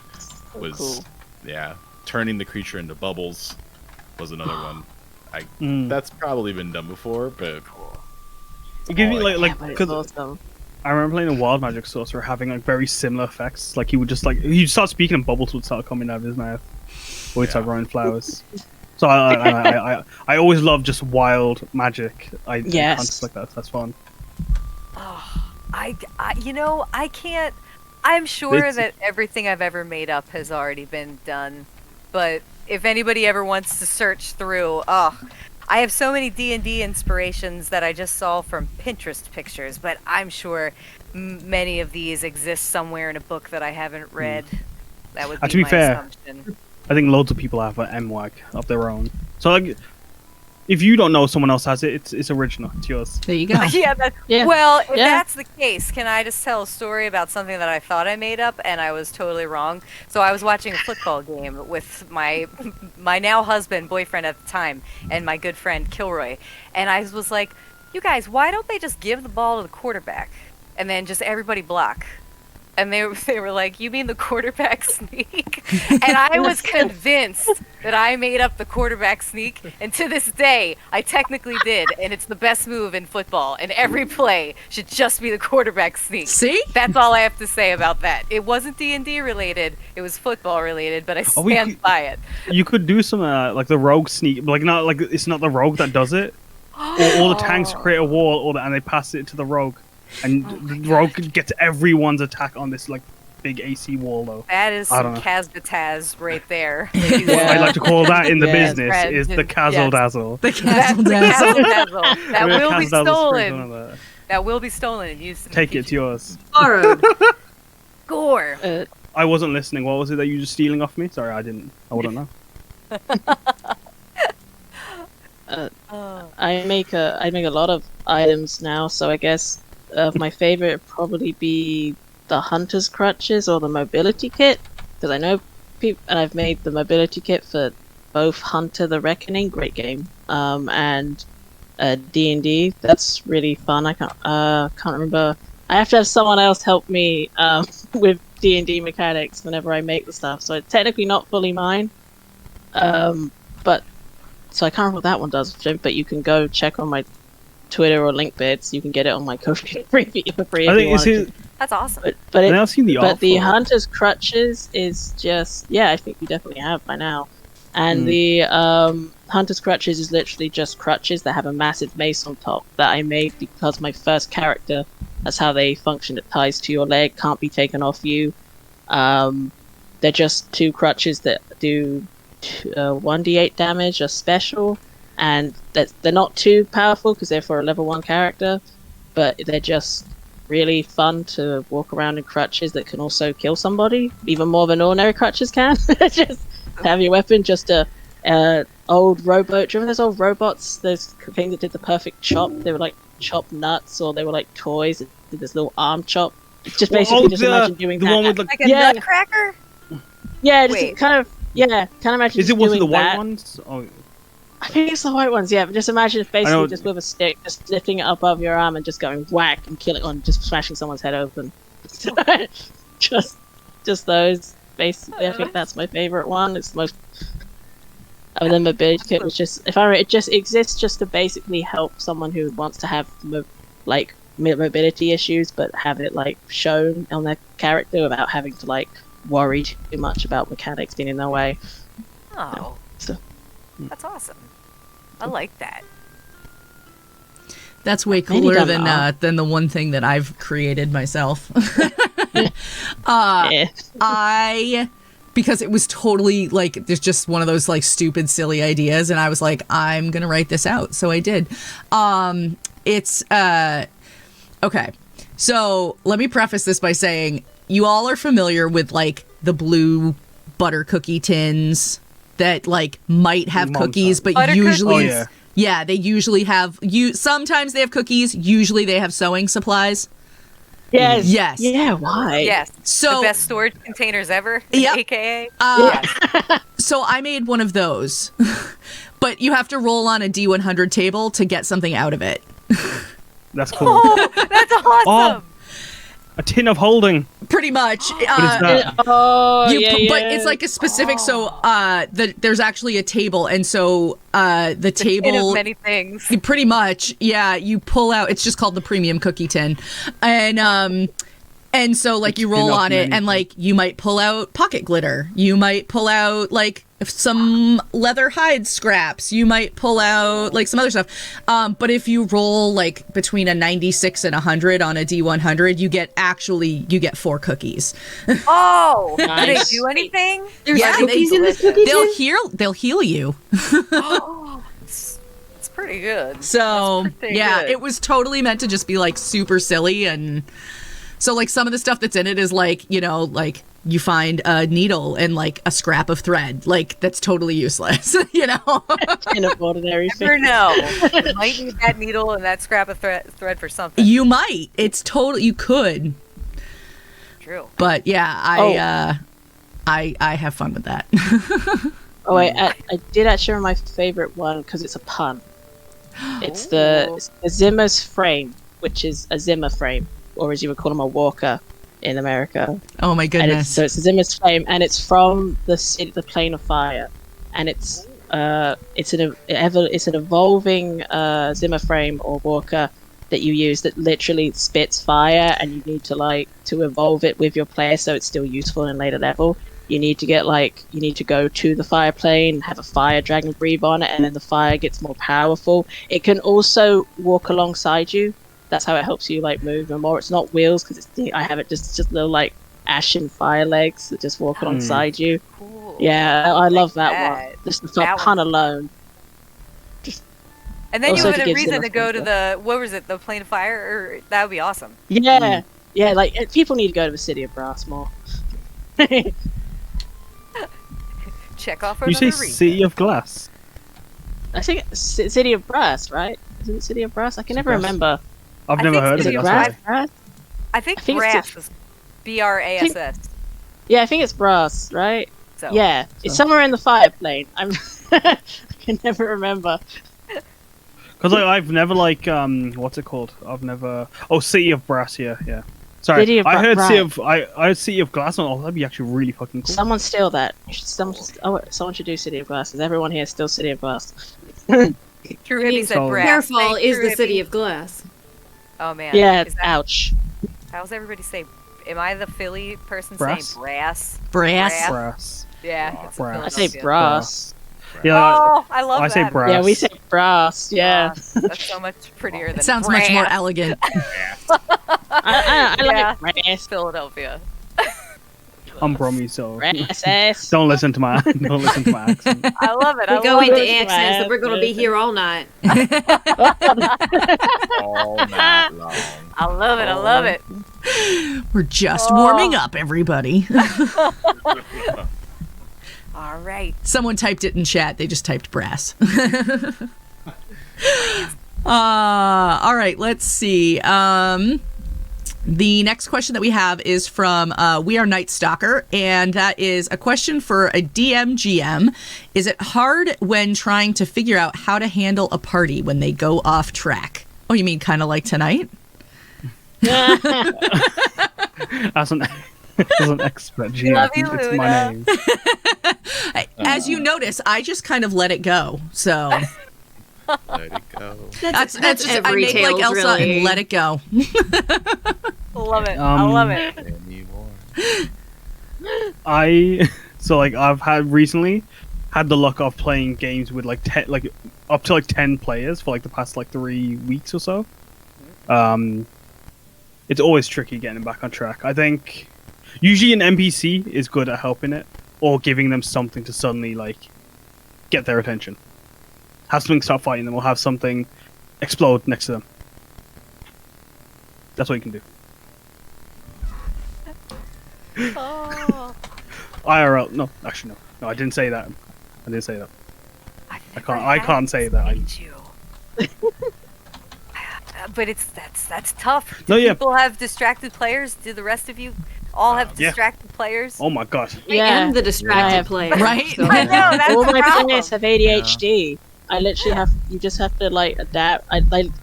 was cool. Yeah, turning the creature into bubbles was another one. That's probably been done before, but It gives me like But it's because awesome. I remember playing a Wild Magic Sorcerer having like very similar effects. Like he'd start speaking and bubbles would start coming out of his mouth, or he'd start growing flowers. So I always love just wild magic. Yes. Like that. That's fun. I can't. I'm sure that everything I've ever made up has already been done. but if anybody ever wants to search through, I have so many D&D inspirations that I just saw from Pinterest pictures, but I'm sure many of these exist somewhere in a book that I haven't read. That would be to be my fair, assumption. I think loads of people have an MWAG of their own. So like, if you don't know someone else has it, it's original. It's yours. There you go. Yeah. Well, if Yeah. that's the case, can I just tell a story about something that I thought I made up and I was totally wrong? So I was watching a football game with my now husband, boyfriend at the time, and my good friend Kilroy, and I was like, "You guys, why don't they just give the ball to the quarterback and then just everybody block?" And they were like, "You mean the quarterback sneak?" And I was convinced that I made up the quarterback sneak. And to this day, I technically did. And it's the best move in football. And every play should just be the quarterback sneak. See? That's all I have to say about that. It wasn't D&D related. It was football related. But I stand by it. You could do some like the rogue sneak, like not like it's not the rogue that does it. All the tanks create a wall, and they pass it to the rogue. And the rogue gets everyone's attack on this like big AC wall, though. That is I some don't know. Kazbataz right there. What I like to call that in the Yes, business Fred, is the yes. Cazzle Dazzle. The That's castle the dazzle. Kazbataz. That will be stolen. That. That will be stolen and used. In the Take it, future. it's yours. Borrowed. Gore. I wasn't listening. What was it that you were just stealing off me? Sorry, I didn't. I wouldn't know. I make a lot of items now, so I guess my favorite would probably be the hunter's crutches or the mobility kit, because I know people, and I've made the mobility kit for both Hunter the Reckoning, great game, and D&D. That's really fun. I can't remember. I have to have someone else help me with D&D mechanics whenever I make the stuff, so it's technically not fully mine. But so I can't remember what that one does, but you can go check on my Twitter or link bits. You can get it on my Ko-fi for free if I you think want it's to. That's awesome. But I've seen the art. but the for it. Hunter's Crutches is just, yeah, I think you definitely have by now. And the Hunter's Crutches is literally just crutches that have a massive mace on top that I made because my first character, that's how they function. It ties to your leg, can't be taken off you. They're just two crutches that do 1d8 damage, are special, and they're not too powerful because they're for a level 1 character, but they're just really fun to walk around in crutches that can also kill somebody, even more than ordinary crutches can. Just have your weapon, just a old rowboat. Do you remember those old robots, those things that did the perfect chop? They were like chopped nuts, or they were like toys that did this little arm chop. Just basically just imagine doing the that. one with the. Like a Yeah. nutcracker? Yeah, just Wait. kind of imagine Is just it one of doing the white that. ones? Oh, I think it's the white ones, yeah. But just imagine if know- basically just with a stick, just lifting it above your arm and just going whack and killing on, just smashing someone's head open. just those. Basically, I think that's my favorite one. It's the most. And then mobility kit was just, it just exists just to basically help someone who wants to have mobility issues, but have it like shown on their character without having to like worry too much about mechanics being in their way. Oh, So. that's awesome. I like that. That's way Maybe cooler done than the one thing that I've created myself. Yeah. Because it was totally like there's just one of those like stupid silly ideas, and I was like, I'm gonna write this out, so I did. It's okay. So let me preface this by saying you all are familiar with like the blue butter cookie tins that like might have Mom's cookies, house. but Butter usually, cookies? Oh, yeah, they usually have sometimes they have cookies. Usually they have sewing supplies. Yes. Yes. Yeah. Why? Yes. So the best storage containers ever. Yep. AKA. So I made one of those, but you have to roll on a D100 table to get something out of it. that's cool. Oh, that's awesome. A tin of holding. Pretty much. But it's not. Oh, But it's like a specific. So there's actually a table, and so the Tin table. of many things. Pretty much, yeah. You pull out. It's just called the premium cookie tin, and And so, like, you roll on it, and, like, you might pull out pocket glitter. You might pull out, like, some leather hide scraps. You might pull out, like, some other stuff. But if you roll, like, between a 96 and 100 on a D100, you get 4 cookies. Oh, Nice. do they do anything? There's Yeah, cookies in this cookie tin? They'll heal you. Oh, it's pretty good. So, That's pretty yeah, good. it was totally meant to just be, like, super silly. And so, like, some of the stuff that's in it is, like, you know, like, you find a needle and, like, a scrap of thread. Like, that's totally useless, you know? In an ordinary Never thing. know. You might need that needle and that scrap of thread for something. You might. It's totally, you could. True. But, yeah, I have fun with that. Oh wait, I did actually remember my favorite one because it's a pun. It's the Zimmer's frame, which is a Zimmer frame, or as you would call them, a walker in America. Oh, my And goodness. it's a Zimmer's frame, and it's from the Plane of Fire, and it's an evolving Zimmer frame or walker that you use that literally spits fire, and you need to evolve it with your player so it's still useful in later level. You need to go to the fire plane, have a fire dragon breathe on it, and then the fire gets more powerful. It can also walk alongside you. That's how it helps you like move more. It's not wheels because I have it just little like ashen fire legs that just walk alongside you. Cool. Yeah, I love that that. one. Just the That pun alone. And then you Also have to a give reason Zimmer to go to flavor. the Plane of Fire, or that would be awesome. Yeah, yeah. Like people need to go to the City of Brass more. Check off You another say reason. City of Glass? I think it's City of Brass, right? Isn't it City of Brass? I can never Brass. remember. I've I never think heard of Is it. it That's Brass? why. Brass? I think I think it's Brass just- was BRASS. Yeah, I think it's Brass, right? So Yeah, it's somewhere in the fire plane. I can never remember. Because I've never like what's it called? I've never. Oh, City of Brass. Yeah. Sorry, City of I heard Brass, City right. of I heard City of Glass. Oh, that'd be actually really fucking cool. Someone steal that. Someone should do City of Glass. 'Cause everyone here steals City of Glass. True Hippie said So- Brass. Careful Thank is True the city Hippie. of glass. Oh man. Yeah, Is that- ouch. How's everybody say? Am I the Philly person Brass? saying brass? Brass. Brass. Yeah. It's a Brass. I say Philadelphia. brass. Yeah, Oh, I love I say that. brass. Yeah, we say brass. Yeah, Brass. That's so much prettier than It sounds much more brass. elegant. I Yeah. like brass. Philadelphia. I'm Brummy, so Brass. don't listen to my accent. I love it. I We go love into it. accents that we're going to be here all night. All night long. I love it. I love it. We're just Oh. warming up, everybody. All right. Someone typed it in chat. They just typed brass. All right, let's see. The next question that we have is from We Are Night Stalker, and that is a question for a DM GM. Is it hard when trying to figure out how to handle a party when they go off track? Oh, you mean kind of like tonight? As an expert GM, Love you, it's my Luna. name. As you notice, I just kind of let it go. So Let it go. that's just I every make like Tales, Elsa really. and let it go. Love it. I love it. Anymore. I've had recently had the luck of playing games with like up to 10 players for like the past 3 weeks or so. It's always tricky getting back on track. I think usually an NPC is good at helping it or giving them something to suddenly get their attention. Have something start fighting them or have something explode next to them. That's what you can do. Oh, IRL. No, actually no. I didn't say that. I can't say that. But that's tough. No, Do yeah. people have distracted players? Do the rest of you all have Yeah. distracted players? Oh my god. I am the distracted Yeah. player. Right? So- I know, that's All the my problem. players have ADHD. I literally you just have to adapt.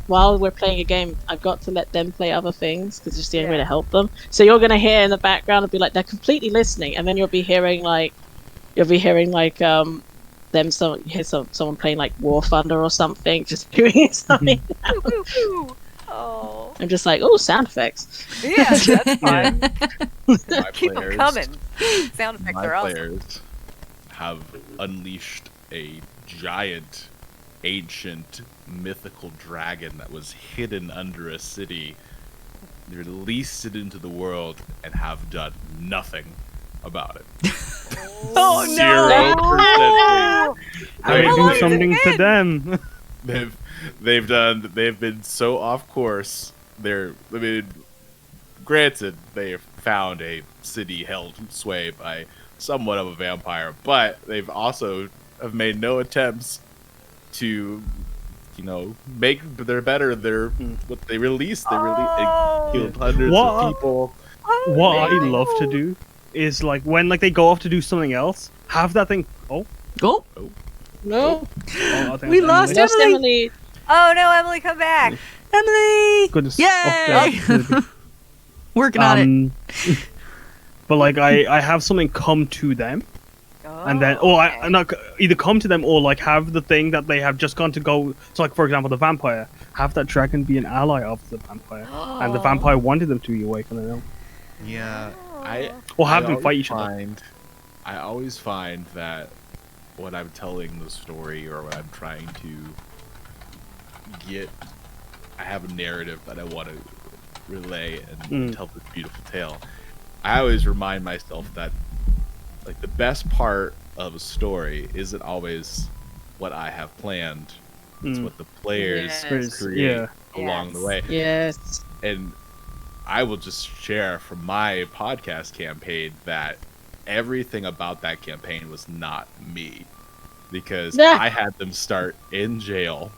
While we're playing a game, I've got to let them play other things because it's just the only way Yeah. to help them. So you're gonna hear in the background and be like they're completely listening, and then you'll be hearing someone playing like War Thunder or something, just doing something. Woo-hoo. Oh. I'm just like, oh, sound effects. Yeah, that's fine. My Keep them players- coming. Sound effects My are awesome. players have unleashed a giant, ancient, mythical dragon that was hidden under a city, released it into the world, and have done nothing about it. Oh, no! 0% I They've do been- something to them. They've been so off course. Granted, they have found a city held sway by somewhat of a vampire, but they've also have made no attempts to, make their better. What they released. They killed hundreds What? of people. What I love to do is like when they go off to do something else, have that thing. Oh, Oh, No, I think We that's lost Emily. just Emily. Emily. Oh no, Emily, come back! Emily! Goodness. Yay! Oh, good. Working on it. But like I have something come to them, and then I not either come to them or like have the thing that they have just gone to go. So like for example, the vampire, have that dragon be an ally of the vampire, and the vampire wanted them to be awake on their own, Yeah, or have I them always fight each other. I always find that when I'm telling the story or when I'm trying to I have a narrative that I want to relay and tell this beautiful tale. I always remind myself that like the best part of a story isn't always what I have planned. It's what the players Yes. create along the way. Yes. And I will just share from my podcast campaign that everything about that campaign was not me, because Yeah. I had them start in jail,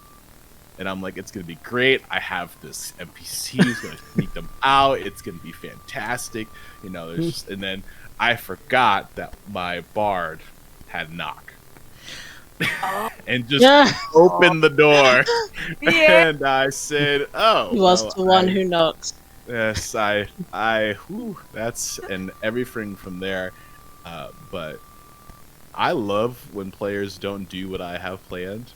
and I'm like, it's gonna be great. I have this NPC who's gonna sneak them out. It's gonna be fantastic, There's just, and then I forgot that my bard had knock, and just opened the door, Yeah. and I said, "Oh, He was well, the one who knocks. Yes, that's and everything from there. But I love when players don't do what I have planned,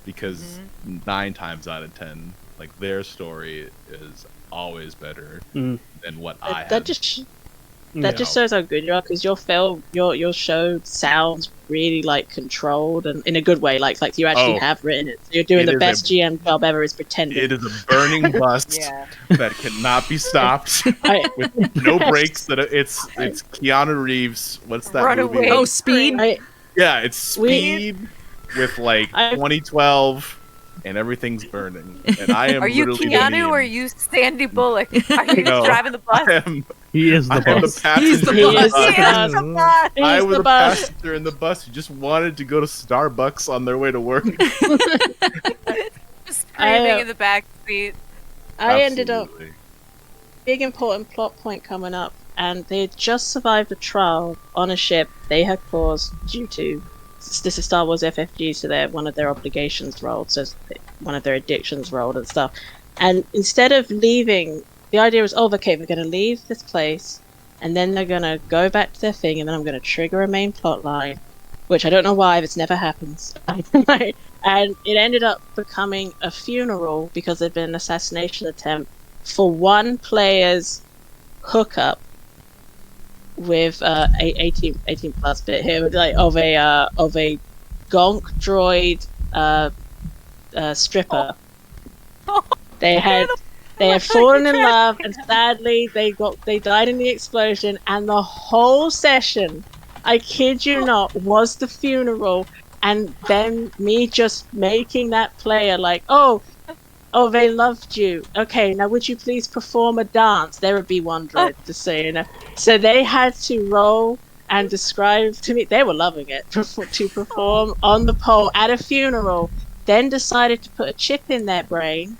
because 9 times out of 10, like their story is always better than what I have. That just shows how good you are, because your show sounds really like controlled and in a good way, like you actually have written it. So you're doing It the is best GM job ever, is pretending. It is a burning bus Yeah. that cannot be stopped with no brakes. It's Keanu Reeves. What's that Runaway. movie? Oh, Speed? Yeah, it's Speed with like I- 2012, and everything's burning. And I am. Are you literally Keanu or are you Sandy Bullock? Are you No, driving the bus? He is the I am the boss. passenger. He's the in boss. bus. He is the bus. I He's was the a boss. passenger in the bus who just wanted to go to Starbucks on their way to work. Just screaming I, in the back seat. I ended up Absolutely. big important plot point coming up, and they had just survived a trial on a ship they had caused due to this is Star Wars FFG, so they're one of their obligations rolled, so one of their addictions rolled and stuff. And instead of leaving, the idea was, oh, okay, we're going to leave this place, and then they're going to go back to their thing, and then I'm going to trigger a main plot line, which I don't know why, this never happens. And it ended up becoming a funeral because there'd been an assassination attempt for one player's hookup with 18 plus bit here, like of a gonk droid stripper. They had fallen in love, and sadly they died in the explosion, and the whole session, I kid you not, was the funeral, and then me just making that player like, oh, they loved you. Okay, now would you please perform a dance? There would be one droid to say, So they had to roll and describe to me. They were loving it to perform on the pole at a funeral. Then decided to put a chip in their brain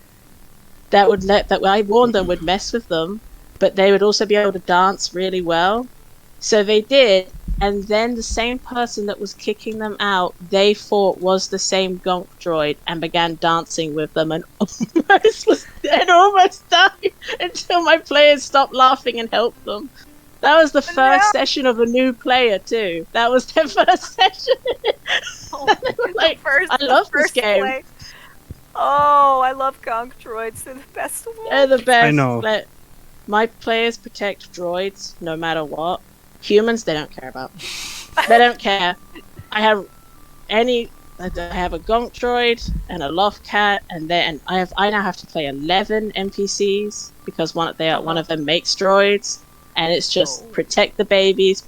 that I warned them would mess with them, but they would also be able to dance really well. So they did. And then the same person that was kicking them out, they thought was the same gonk droid, and began dancing with them, and almost died until my players stopped laughing and helped them. That was the first session of a new player too. That was their first session. They were like, I love this game. Oh, I love gonk droids. They're the best of all. They're the best. I know. My players protect droids no matter what. Humans, they don't care about. They don't care. I have a gonk droid and a loft cat, and I now have to play 11 NPCs because one of them makes droids, and it's just protect the babies.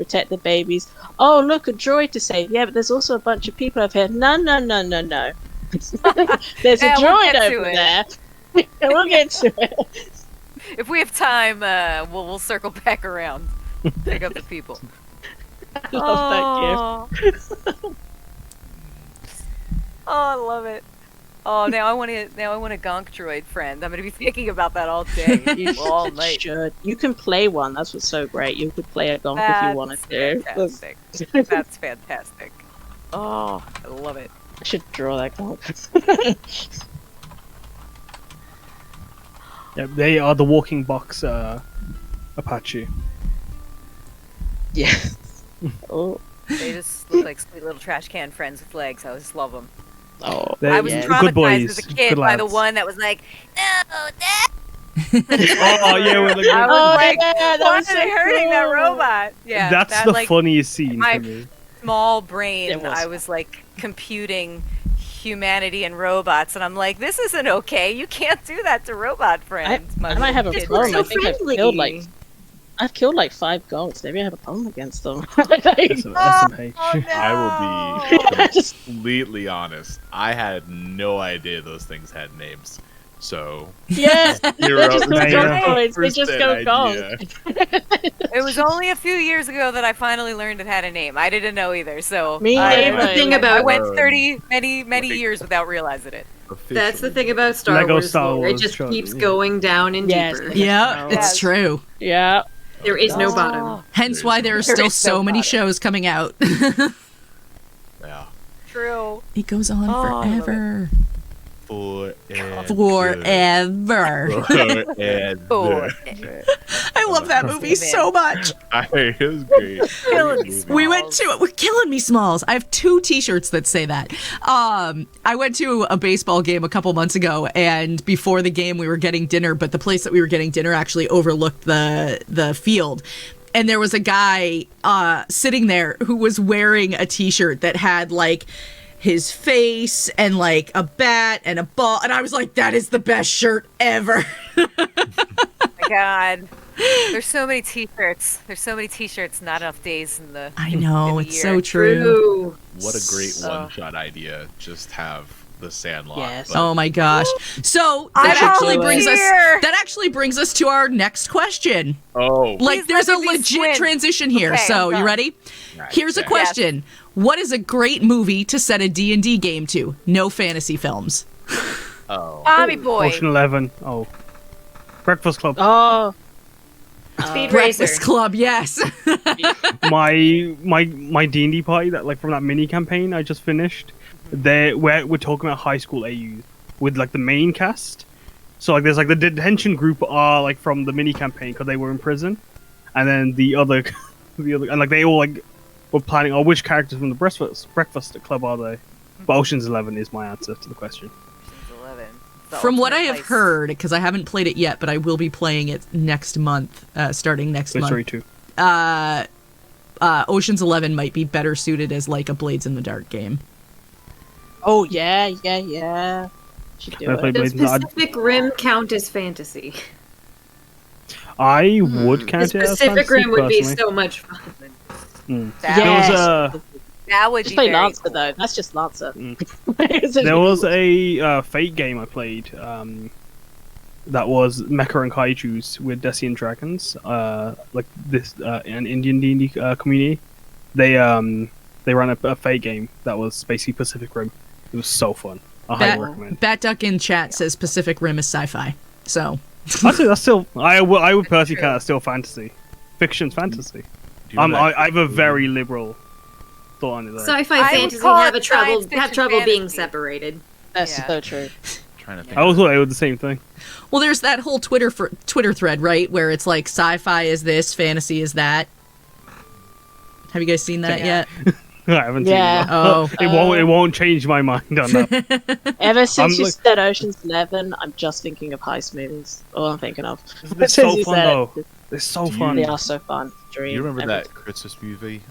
Oh, look, a droid to save. Yeah, but there's also a bunch of people over here. No. There's a droid over there. We'll get to it. If we have time, we'll circle back around. Pick up the people. I love that gift. Oh, I love it. Oh, now I want a gonk droid friend. I'm gonna be thinking about that all day, all night. Should. You can play one. That's what's so great. You could play a gonk if you wanted to. Fantastic. That's fantastic. Oh, I love it. I should draw that gonk. Yeah, they are the walking box Apache. Yeah. Oh. They just look like sweet little trash can friends with legs. I just love them. Oh. I was Good traumatized boys, as a kid good by the lads. one that was like, no, Dad. Oh yeah, with the I was like, yeah, that why are was so they hurting that cool. robot? Yeah, That's that, the like, funniest scene my- for me. small brain. It was. I was like computing humanity and robots, and I'm like, this isn't okay. You can't do that to robot friends. I might have a kid. problem. so I think I've killed like 5 gonks. Maybe I have a problem against them. SMH. I will be completely honest. I had no idea those things had names. So Yes, they're just Yeah. droids. They just go gonk. It was only a few years ago that I finally learned it had a name. I didn't know either. So Me I, neither. The thing I about went 30 many years without realizing it. that's the thing about Star Lego Wars. Star lore. It Wars just show, keeps yeah. going down and Yes. deeper. Yeah, Yes. it's true. Yeah. There is no Oh. bottom. Hence why there are There still is no so many bottom. shows coming out. Yeah. True. It goes on Oh, I love it. forever. Forever. Oh, I love that movie so much. It was great. Killing me, We went to it. We're killing me, Smalls. I have 2 T-shirts that say that. I went to a baseball game a couple months ago, and before the game, we were getting dinner. But the place that we were getting dinner actually overlooked the field. And there was a guy sitting there who was wearing a T-shirt that had like his face and like a bat and a ball, and I was like, that is the best shirt ever. my God. There's so many t-shirts. Not enough days in the I know, in the it's year. so true. What a great So- one-shot idea. Just have the Sandlot. Yes. but- Oh my gosh. So I'm that actually all brings us to our next question. Oh. Like Please there's a let me be legit Swin. transition here. Okay, So I'm you done. ready? Right, Here's a yeah. question. What is a great movie to set a D&D game to? No fantasy films. Oh. Tommy Boy. Ocean 11. Oh. Breakfast Club. Oh. Speed Breakfast Racer. Club, yes. my D&D party that like from that mini campaign I just finished. We're talking about high school AUs with like the main cast. So like there's like the detention group are like from the mini campaign because they were in prison, and then the other and like they all like were planning. Oh, which characters from the Breakfast Club are they? But Ocean's 11 is my answer to the question. 11. The From what I ultimate have place. heard, because I haven't played it yet, but I will be playing it next month, starting next Toy Story month. 2. Ocean's 11 might be better suited as like a Blades in the Dark game. Oh yeah. Should do I it. played Does Blades in the- Pacific Rim count as fantasy? I would count Because it as Pacific fantasy, Rim would be personally. so much fun. That, Yes. that would Just be play very Lancer cool. though. That's just Lancer. There was a Fate game I played that was Mecha and Kaiju's with Desi and Dragons. Like this, an Indian D&D community. They ran a Fate game that was basically Pacific Rim. It was so fun. I highly recommend. Bat Duck in chat says Pacific Rim is sci-fi. So I'd say that's still. I would personally count that still fantasy. Fiction's fantasy. Do you know that- I have a very liberal thought on it. There. Sci-fi I would fantasy call have it a trouble science fiction have trouble being fantasy. separated. That's Yeah. so true. Trying to think. I always thought they were the same thing. well, there's that whole Twitter thread, right, where it's like sci-fi is this, fantasy is that. Have you guys seen that Yeah. yet? I haven't Yeah. seen that. Oh. It won't change my mind on that. Ever since I'm you like- said Ocean's 11, I'm just thinking of heist movies. All I'm thinking of. It's Since so you fun said though. it, It's so Do you- fun. they are so fun. Dream. You remember every that Christmas movie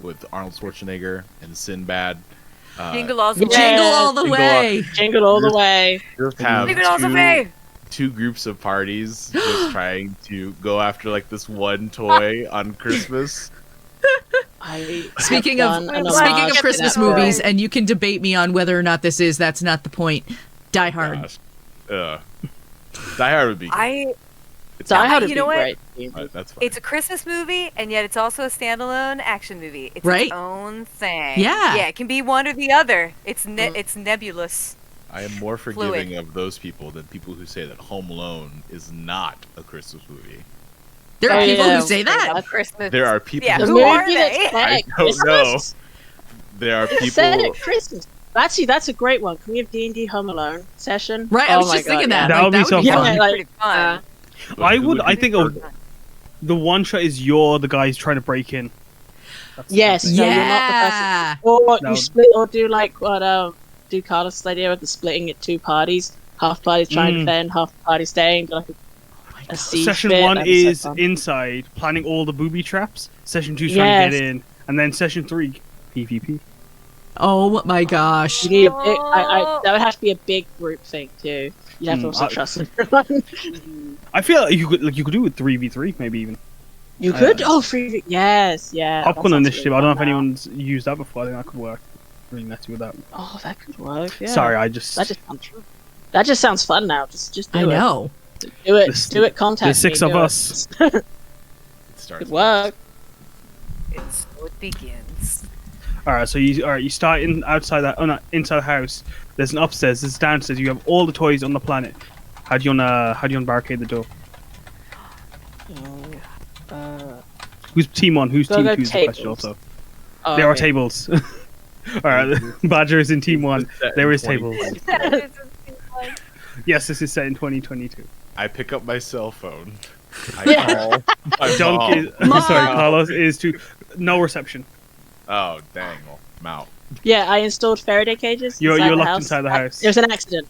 with Arnold Schwarzenegger and Sinbad? Jingle all the Yeah. way. Jingle all the Jingle way. Jingle all the way. Have Jingle all the way. two groups of parties just trying to go after like this one toy on Christmas. Speaking have of done an speaking homage of to Christmas that movies, toy. and you can debate me on whether or not that's not the point. Die Hard. Gosh. Die Hard would be. It's Die not- Hard would you be know what? great. but that's fine. It's a Christmas movie, and yet it's also a standalone action movie. It's Right? its own thing. Yeah. Yeah, it can be one or the other. It's it's nebulous. I am more forgiving of those people than people who say that Home Alone is not a Christmas movie. There are Oh, people yeah. who say that. A Christmas. There are people. Yeah, The who movie are that's they? set I at don't know. Christmas. There are Set people. at Christmas. Actually, that's a great one. Can we have D&D Home Alone session? Right, I Oh was my just God, thinking yeah. that. That would be so be fun. Yeah, It's like, pretty fun. I would. I Who think would be the one shot is you're the guys trying to break in. That's the Yes, thing. no, you're not the person. Yeah. Or No. you split, or do like what do Carlos' idea of the splitting it two parties. Half parties trying to defend, half party staying. Like a siege Session bit. 1 That'd be so is fun. inside, planning all the booby traps. Session 2 is trying to Yes. get in, and then Session 3 PvP. Oh my gosh. You need a big. That would have to be a big group thing too. You have to also trust everyone. I feel like you could do it 3v3 maybe even. You could. Oh, free. Yes, yeah. that Popcorn sounds initiative. really I don't know if fun now. anyone's used that before. I think that could work. Really messy with that. Oh, that could work. Yeah. Sorry, I just. That just sounds fun now. Just do I it. know. Do it. There's- Do it. Contact there's 6 me, of do it. us. It starts Could work. It's so it begins. All right, so you start outside that. Oh no, inside the house. There's an upstairs. There's downstairs. You have all the toys on the planet. How do you wanna barricade the door? Who's team 1? Who's Go team go 2 is the question tables. also. Oh, There are okay. tables. All right, Badger is in team 1. There is tables. Yes, this is set in 2022. I pick up my cell phone. I Yeah. call my Dunk mom. is sorry, Carlos is to no reception. Oh dang! Well, I'm out. Yeah, I installed Faraday cages. You're inside the locked house. inside the house. There's an accident.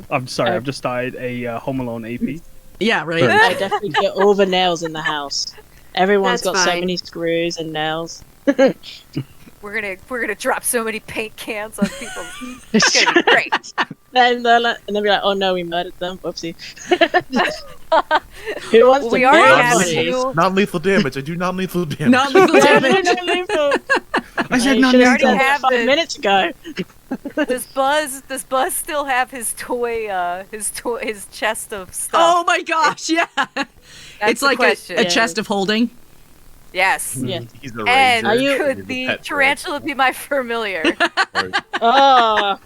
I'm sorry, I've just started a Home Alone AP. Yeah, right. I definitely get all the nails in the house. Everyone's That's got so fine. many screws and nails. We're gonna drop so many paint cans on people. It's gonna be great. Then they'll be like, "Oh no, we murdered them. Whoopsie." Who wants We to already burn have bodies? you. Non-lethal damage. I do non-lethal damage. Non-lethal No, no, damage. no, leave them. I said You none. should have already done have that 5 the- minutes ago. Does Buzz still have his his chest of stuff? Oh my gosh, yeah. That's It's the like question. a chest of holding. Yes. Yeah. He's the And ranger. you- could He's the pet tarantula be my familiar? ranger. Oh,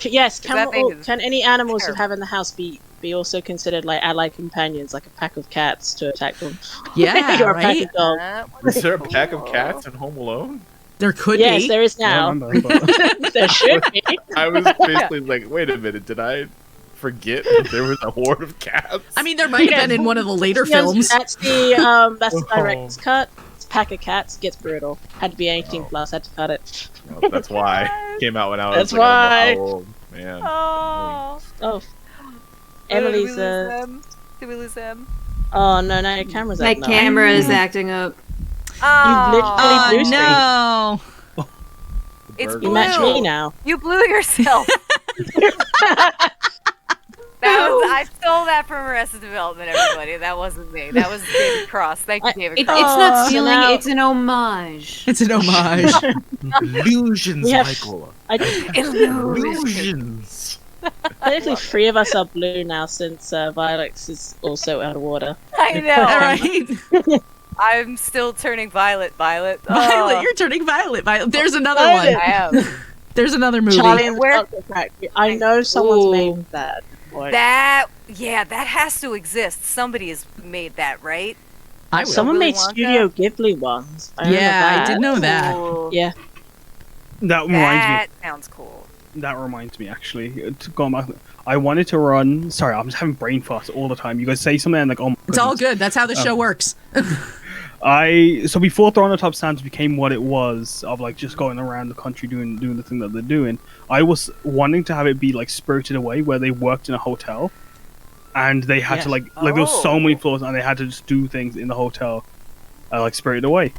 yes. that thing is Can any animals you terrible. have in the house be also considered like allied companions, like a pack of cats to attack them? Yeah, or a pack right? of dogs. Is there a pack of cats in Home Alone? There could Yes, be. there is I now. remember, but- There should be. I was basically like, wait a minute, did I forget that there was a horde of cats? I mean, there might have been in one of the later Yes, films. That's the director's cut. It's a pack of cats gets brutal. Had to be 18 Oh. plus. Had to cut it. Well, that's why it came out when I was That's like, why. oh, man. Oh. Oh, Did we Emily's lose them? Did we lose them? Oh no, no, your camera's My up now. camera is acting up. Oh, literally- Oh blue no! it's Bird. You blue. match me now. You blew yourself. I stole that from Arrested Development, everybody. That wasn't me. That was David Cross. Thank you, David It's Cross. not so stealing, now- it's an homage. It's an homage. Illusions, We have- Michael. Illusions. Technically, 3 of us are blue now since Violex is also out of water. I know. All right. I'm still turning violet. Violet, Oh, you're turning violet. Violet. There's another Violet. one. I am. There's another movie. Charlie and the Where- Chocolate Factory. I know someone's Ooh. made that. Boy. That has to exist. Somebody has made that, right? I would. Someone Willy made Wonka? Studio Ghibli ones. I remember Yeah, I that. did know that. Ooh, Yeah. that reminds me. that sounds cool. That reminds me, actually, going back, I wanted to run. Sorry, I'm just having brain farts all the time. You guys say something and like, oh my It's all goodness. good. That's how the show works. So before Throne of Top Stands became what it was, of like just going around the country doing the thing that they're doing, I was wanting to have it be like Spirited Away, where they worked in a hotel, and they had to like there was so many floors, and they had to just do things in the hotel, like Spirited Away.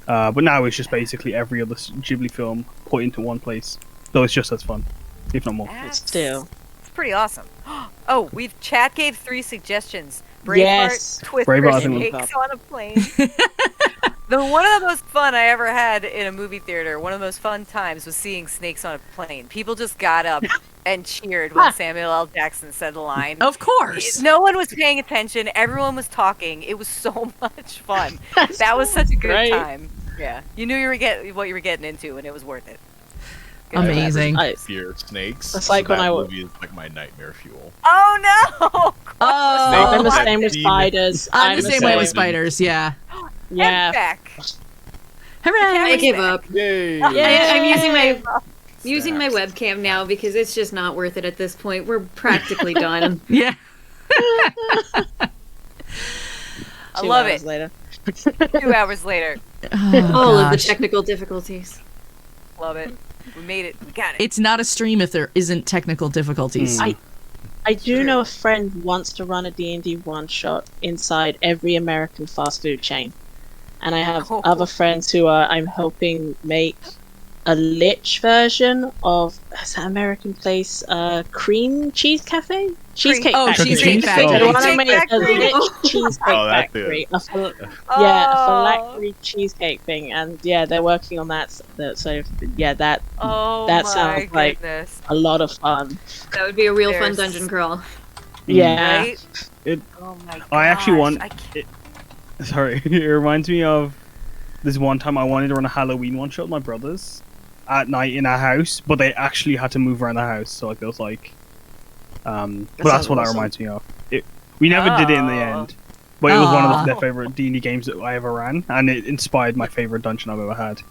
But now it's just basically every other Ghibli film put into one place. So it's just as fun, if not more. Still. It's pretty awesome. Oh, chat gave 3 suggestions. Braveheart, Yes. Twister, Braveheart, I and think Snakes on a Plane. One of the most fun I ever had in a movie theater, one of the most fun times was seeing Snakes on a Plane. People just got up and cheered when Samuel L. Jackson said the line. Of course. No one was paying attention. Everyone was talking. It was so much fun. That was such a good great. time. Yeah. You knew what you were getting into, and it was worth it. Good Amazing. I- Fear of snakes. That's like when that I w- movie is like my nightmare fuel. Oh, no! Oh, I'm the Snake- same with Demon. spiders. I'm the same way with same. spiders. Yeah. Yeah. Back. Hooray! I give up. Yay! I'm using my webcam now because it's just not worth it at this point. We're practically done. Yeah. I 2 love hours it. Later. 2 hours later. Oh, All of the gosh. technical difficulties. Love it. We made it. We got it. It's not a stream if there isn't technical difficulties. I do know a friend who wants to run a D&D one-shot inside every American fast food chain. And I have other friends who I'm helping make a lich version of is that American place cream cheese cafe? Cheesecake Oh, factory. Cheesecake Factory. I Oh. want to make a Factory. lich cheesecake Oh, that's factory. it. Yeah, a phylactery cheesecake thing, and yeah, they're working on that. So yeah, that Oh that my sounds like goodness. a lot of fun. That would be a real fun There's- dungeon crawl. Yeah. Right? Oh my gosh. I actually want- I can't- Sorry, it reminds me of this one time I wanted to run a Halloween one shot with my brothers at night in our house, but they actually had to move around the house, so like, it was like, but that's sounds what that awesome. reminds me of. We never did it in the Oh. end, but it was one Aw. of their favorite D&D games that I ever ran, and it inspired my favorite dungeon I've ever had.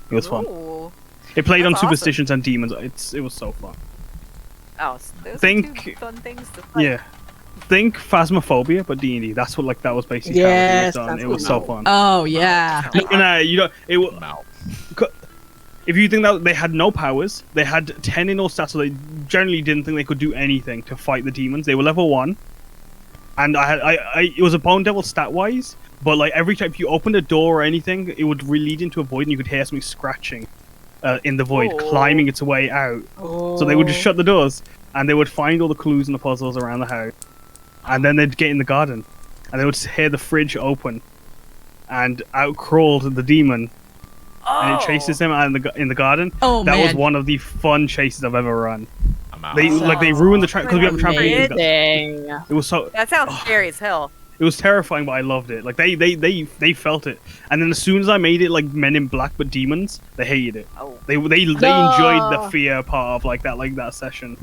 It was fun. Ooh. It played on That's awesome. Superstitions and Demons. It was so fun. Oh, so those are Think- 2 fun things to fight. Yeah. Think Phasmophobia, but D&D. That's what that was basically how it Yes, was done. that's It was what so I fun. Oh, yeah. No, you know, Mouth. if you think that they had no powers, they had 10 in all stats, so they generally didn't think they could do anything to fight the demons. They were level 1, and it was a Bone Devil stat wise, but like every time you opened a door or anything, it would lead into a void, and you could hear something scratching in the void, Oh. climbing its way out. So they would just shut the doors, and they would find all the clues and the puzzles around the house, and then they'd get in the garden, and they would hear the fridge open, and out crawled the demon. And it chases them out in the garden. Oh, That was man. one of the fun chases I've ever run. I'm out. They ruined the because we have a trampoline. Amazing. It was so That sounds scary as hell. it was terrifying, but I loved it. Like they felt it. And then as soon as I made it like Men in Black but demons, they hated it. Oh. They enjoyed the fear part of that session,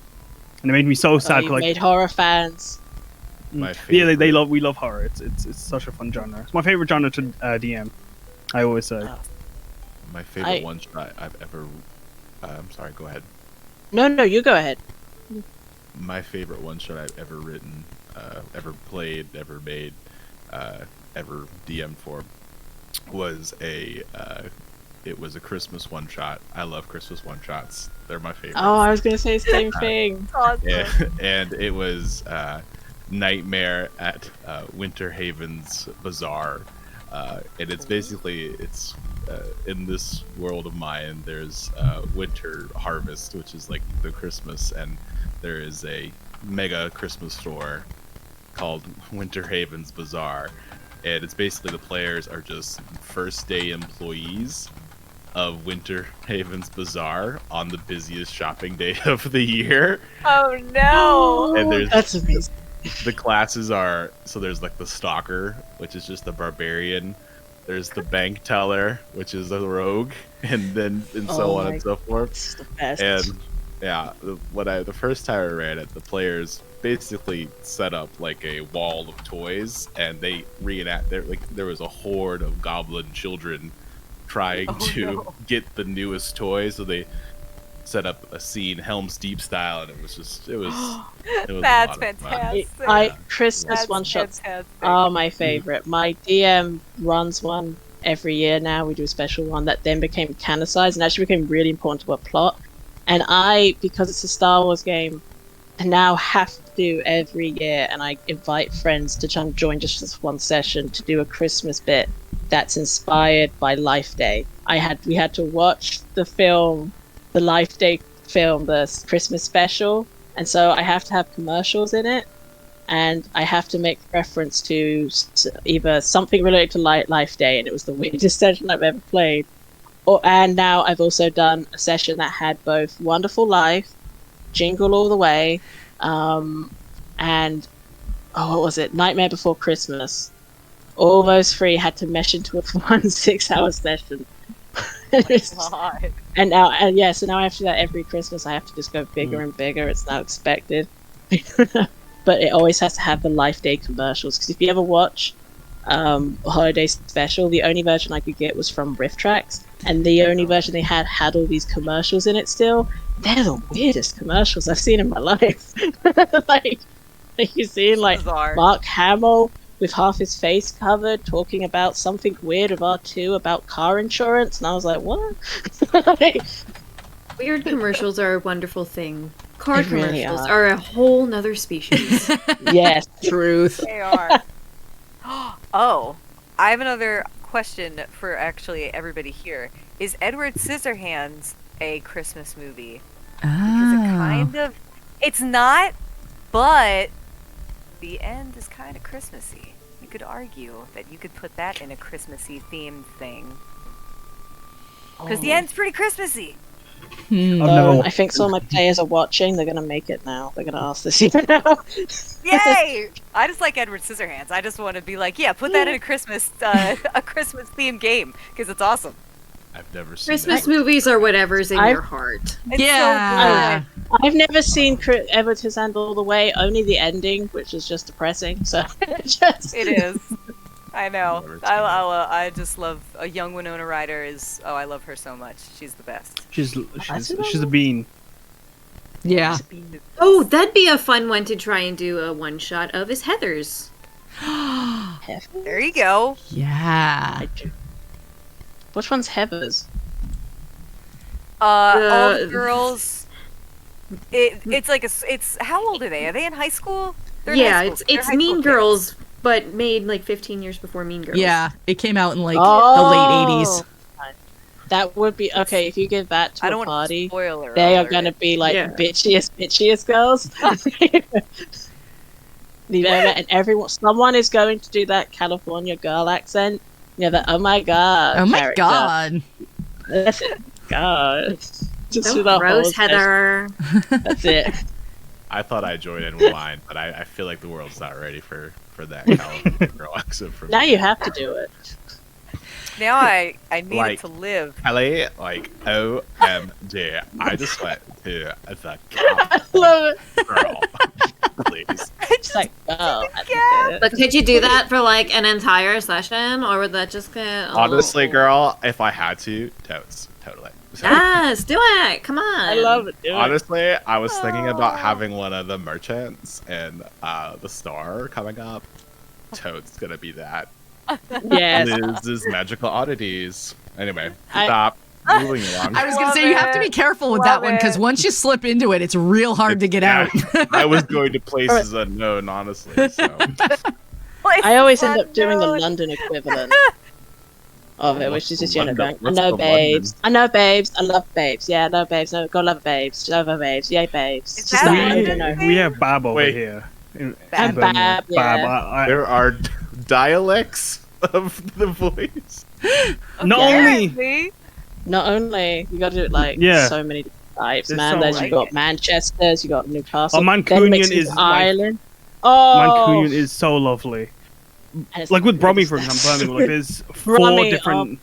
and it made me so Oh, sad. you 'cause, made horror fans. My yeah, favorite. we love horror. It's such a fun genre. It's my favorite genre to DM. I always say. My favorite one shot I've ever. I'm sorry. Go ahead. No, you go ahead. My favorite one shot I've ever written, ever played, ever made, ever DM'd for, was it was a Christmas one shot. I love Christmas one shots. They're my favorite. Oh, I was gonna say the same thing. Awesome. Yeah, and it was Nightmare at Winter Haven's Bazaar, and it's basically in this world of mine. There's Winter Harvest, which is like the Christmas, and there is a mega Christmas store called Winter Haven's Bazaar, and it's basically the players are just first day employees of Winter Haven's Bazaar on the busiest shopping day of the year. Oh no! And there's That's amazing. the classes are, so there's like the stalker, which is just a barbarian. There's the bank teller, which is a rogue, and so on and so forth. It's the best. And yeah, the first time I ran it, the players basically set up like a wall of toys, and they reenact there was a horde of goblin children trying to get the newest toys. So set up a scene Helm's Deep style, and it was a lot That's of fun. fantastic. Christmas That's one shots fantastic. are my favorite. My DM runs one every year now. We do a special one that then became canonicized and actually became really important to a plot. And because it's a Star Wars game, I now have to do every year, and I invite friends to join just this one session to do a Christmas bit that's inspired by Life Day. We had to watch the film, the Life Day film, the Christmas special, and so I have to have commercials in it, and I have to make reference to either something related to Life Day, and it was the weirdest session I've ever played. And now I've also done a session that had both Wonderful Life, Jingle All the Way, and what was it? Nightmare Before Christmas. All those three had to mesh into a 6-hour session. God. And now I have to do that every Christmas. I have to just go bigger and bigger. It's now expected. But it always has to have the Life Day commercials, because if you ever watch a holiday special, the only version I could get was from Riff Tracks, and the only version they had all these commercials in it still. They're the weirdest commercials I've seen in my life. like you see Bizarre. Mark Hamill with half his face covered talking about something weird of R2 about car insurance, and I was like, what? Weird commercials are a wonderful thing. Car They really commercials are. are a whole nother species. Yes. Truth. They are. Oh, I have another question for actually everybody here. Is Edward Scissorhands a Christmas movie? Because it's not, but the end is kind of Christmassy. You could argue that you could put that in a Christmassy themed thing. Because the end's pretty Christmassy. I think some of my players are watching. They're going to make it now. They're going to ask this even now. Yay! I just like Edward Scissorhands. I just want to be like, yeah, put that in a Christmas themed game, because it's awesome. I've never seen Christmas that. movies are whatever's in I've- your heart. It's Yeah. so good. I've never seen Edward Scissorhands all the way, only the ending, which is just depressing. So It is. I know. Never seen I just love a young Winona Ryder. I love her so much. She's the best. She's a bean. Yeah. Oh, that'd be a fun one to try and do a one shot of is Heather's. There you go. Yeah. Which one's Heather's? All the girls. It's like it's how old are they? Are they in high school? They're in Yeah, high school. it's They're high Mean school Girls, but made like 15 years before Mean Girls. Yeah. It came out in like the Oh. late 80s. That would be okay if you give that kids. to I a don't want party. to spoiler. They are alert. going to be like Yeah. bitchiest girls. And someone is going to do that California girl accent. You know, that oh my god. Oh my character. god. That's it. God. Just So do the gross, whole Heather. That's it. I thought I joined in with mine, but I feel like the world's not ready for that California girl accent from Now me. you have to do it. Now I need Like- it to live. Kelly, like OMG, I just went to the I love it. girl. Please. It's like, oh, Yeah. But could you do that for like an entire session, or would that just get Honestly, girl, if I had to, totes, totally. So, Yes, do it. Come on. I love it. Do it. honestly, I was thinking about having one of the merchants in the store coming up. Totes gonna be that. Yes. Liz's magical oddities. Anyway, I- stop. Moving along. I was going Love to say, you have to be it. careful with that Love one, because it. once you slip into it, it's real hard to get Yeah, out. I was going to places unknown, honestly. So. I always end up doing the Unknown. London equivalent of it, which is just, you know, London? going, I What's know the babes. I know babes. I love babes. Yeah, I know babes. No, go love babes. Love her babes. Yay, babes. Is Just that like, I London? don't know. We have Bab over Wait. here. In And Birmingham. Bab, yeah. I- There are dialects of the voice. not only Apparently. Not only you got to do it like Yeah. so many types, There's man. so There's many. you got Manchester's, you got Newcastle. Oh, Mancunian then mixed with is, like- Ireland. Oh, Mancunian is so lovely. and it's Like with Bromley, for that's example, Birmingham, like there's four Bromley, different.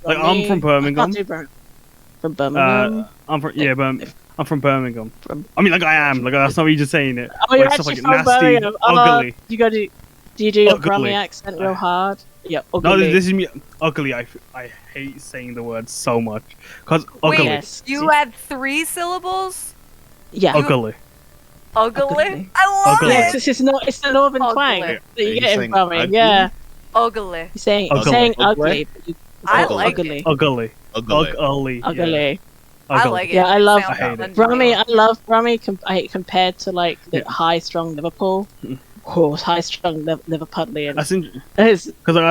Like I'm Bromley. from Birmingham. I can't do from Birmingham. I'm from Birmingham. I mean, like I am. Like that's not me just saying it. Oh, you're Like, stuff actually like from nasty, Birmingham. ugly. You got to. Do you do your Ugly. Brummy accent real hard? Yeah, No, ugly. this is me. Ugly. I hate saying the word so much because Wait, ugly. Yes. you had 3 syllables? Yeah. Ugly. Ugly? Ugly. I love Ugly. Yeah, it! it's the northern Ugly. twang Are that you you get in saying Brummy. ugly? Yeah, Ugly. you're saying Ugly. ugly. But you I ugly. like ugly. Ugly. Ugly. Ugly. Ugly. I like it. Yeah, I love It sounds I hate it. fun. Brummy. I love Brummy compared to like the Yeah. high strung Liverpool. Oh, high strung Liverpudlian. That's interesting It's, because I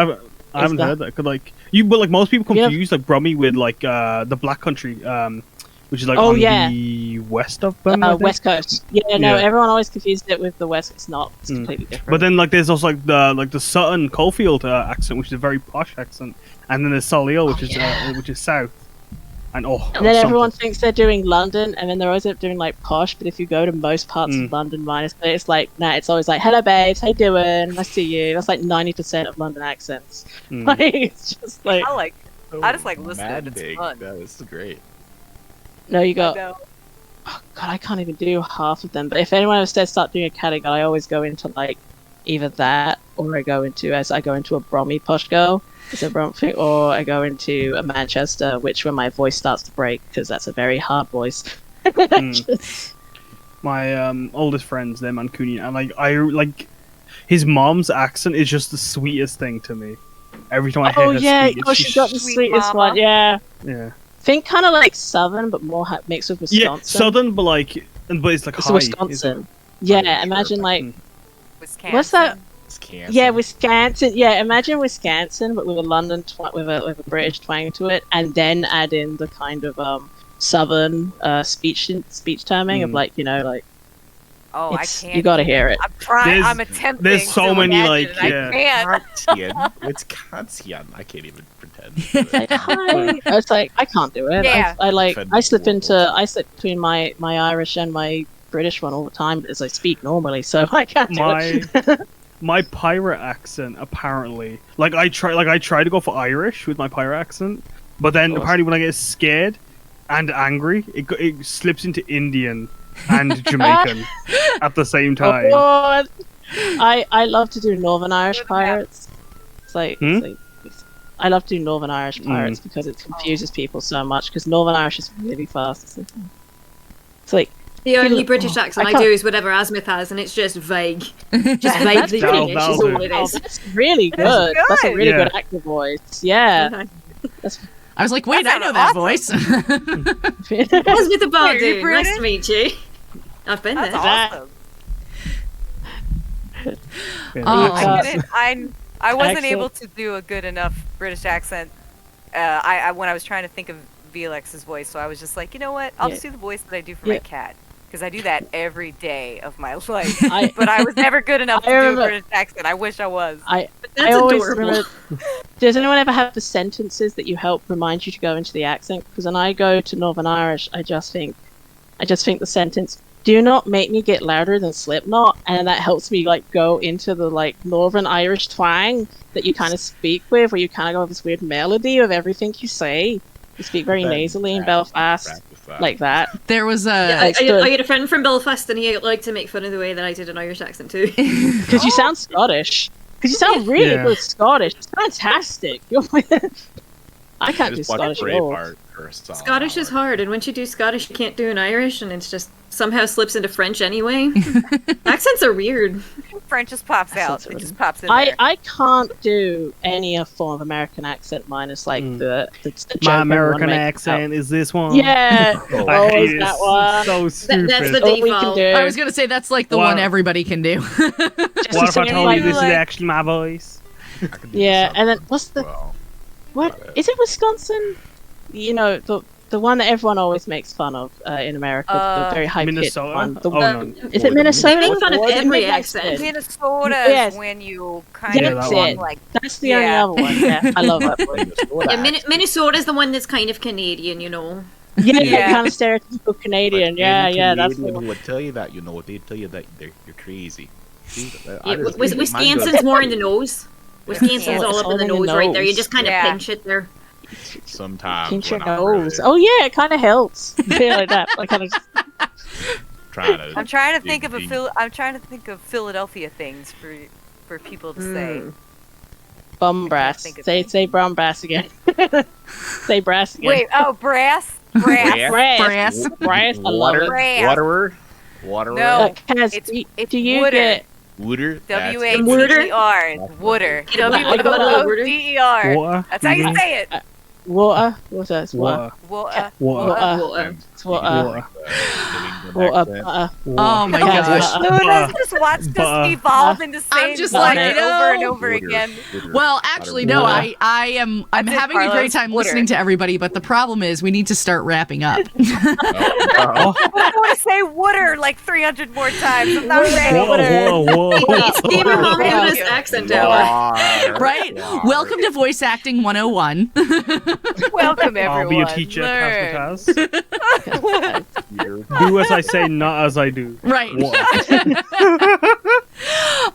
haven't that- heard that. Cause like but like most people Yeah. confuse like Brummy with like the Black Country, which is like Oh, on yeah. the west of Birmingham. I think. West Coast. Yeah, no, Yeah. everyone always confused it with the West. It's not. It's Mm. completely different. But then like there's also like the Sutton Coalfield accent, which is a very posh accent, and then there's Solihull, which is south. And And then everyone thinks they're doing London, and then they're always up doing like posh. But if you go to most parts of London, minus it's like, nah, it's always like, "Hello, babes, how you doing? Nice to see you." That's like 90% of London accents. Like, it's just like, I like I just like listening. Mad It's big. fun. That is great. no, you I got. know. Oh, God, I can't even do half of them. But if anyone ever says start doing a category, I always go into like either that, or I go into a Brummy posh girl. It's a Bromford, or I go into a Manchester, which when my voice starts to break, because that's a very hard voice. My oldest friends, they're Mancunian, and like his mom's accent is just the sweetest thing to me. Every time I hear her speak, it's she's just- got the Sweet sweetest mama. one. Yeah, yeah, think kind of like Southern, but more mixed with Wisconsin. yeah, southern, but it's like It's high. Wisconsin. Yeah, sure. imagine like Wisconsin. what's that? It's Kansas. Yeah, Wisconsin. Yeah, imagine Wisconsin, but with a London with a British twang to it, and then add in the kind of Southern speech terming of like like Oh, I it's, can't. you got to hear it. I'm trying. There's- I'm attempting. there's so to many, imagine like, it. yeah. I can't. Wisconsin. I can't even pretend. to do it. It's like I can't do it. Yeah. I slip between my Irish and my British one all the time as I speak normally, so I can't do it. My pirate accent apparently, I try to go for Irish with my pirate accent, but then apparently when I get scared and angry, it slips into Indian and Jamaican at the same time. Oh, I love to do Northern Irish pirates. I love to do Northern Irish pirates because it confuses people so much. Because Northern Irish is really fast. It's like The only Feel- British oh, accent I I, can't- do is whatever Asmith has, and it's just vague. Just vaguely That'll- British that'll is all do. it oh, is. that's really good. That's That's a good. really Yeah. good actor voice. Yeah. I was like, wait, That I know sounded that voice. Asmith the Bard, Are you dude. Nice British? to meet you. I've been That's there. That- awesome. Oh. I wasn't Accent. able to do a good enough British accent. I when I was trying to think of VLX's voice, so I was just like, you know what? I'll just do the voice that I do for my Yeah. cat, because I do that every day of my life. I- But I was never good enough to I do a remember- British accent. I wish I was. I That's always adorable. remember. Does anyone ever have the sentences that you help remind you to go into the accent? Because when I go to Northern Irish, I just think the sentence, "Do not make me get louder than Slipknot," and that helps me go into the Northern Irish twang that you kind of speak with, where you kind of go with this weird melody of everything you say. You speak very nasally in Belfast, like that. There was Yeah, a. It's I good. had a friend from Belfast, and he liked to make fun of the way that I did an Irish accent too. Because you sound Scottish. Because you sound really Yeah. good Scottish. It's fantastic. I can't do just watch Scottish at all. Braveheart for a solid Scottish is hour. hard, and once you do Scottish, you can't do an Irish, and it's just somehow slips into French anyway. Accents are weird. French just pops out. Accents are It really- just pops in I, there. I can't do any form of American accent minus the joke My everyone American makes accent is this about- one. Yeah, Oh, I always hate it. that one. So stupid. That's the All we can default. do. I was gonna say that's like the Wow. one everybody can do. Just What to if I say, told like, you this is like- actually my voice? I could do Yeah, something and then what's the well. what is it? Wisconsin? You know the one that everyone always makes fun of in America, the very high pitched Minnesota? one. The Oh, one. no. Is it Minnesota? They make fun of Or the every Midwest accent. one? Minnesota Yes. is when you kind Yeah, of that's talk it. like That's the only Yeah. other one. Yeah, I love that one. Yeah, Minnesota's the one that's kind of Canadian, you know. Yeah, Yeah. kind of stereotypical Canadian. But Yeah, any yeah, that's the Canadian one. who would tell you that, they tell you that you're crazy. See, Yeah, just- Wisconsin's more in the nose. Wisconsin's Yeah. all It's up in the all in the nose right there. You nose. just kind of Yeah. pinch it there. Sometimes Pinch your when I'm really nose. Oh yeah, it kind of helps. Yeah, like that. Like kind of. trying to, I'm trying to think of be- I'm trying to think of Philadelphia things for people to say. Bum brass. think of Say brown brass again. Say brass again. Wait, oh, brass? Brass. Brass. Brass. I love it. Brass. Waterer. No. Kaz, It's do you wooder. get Wooder. W-A-T-E-R. It's Wooder. W-O-O-D-E-R. Water. That's how you say it. water? What's that? It's water. Water. Water. Water. It's water. Water. Oh my gosh. Luna just watched us evolve into saying just water like, over and no. over again. Well, actually, no. I'm That's it, having a Carlos. great time Water. listening to everybody, but the problem is we need to start wrapping up. I want to say Wooder like 300 more times. I'm not saying Wooder. Whoa. Steve at home doing his accent hour. Right? Welcome to Voice Acting 101. Welcome, everyone. I'll be a teacher, Learn. Kaz. Do as I say, not as I do. Right. Water.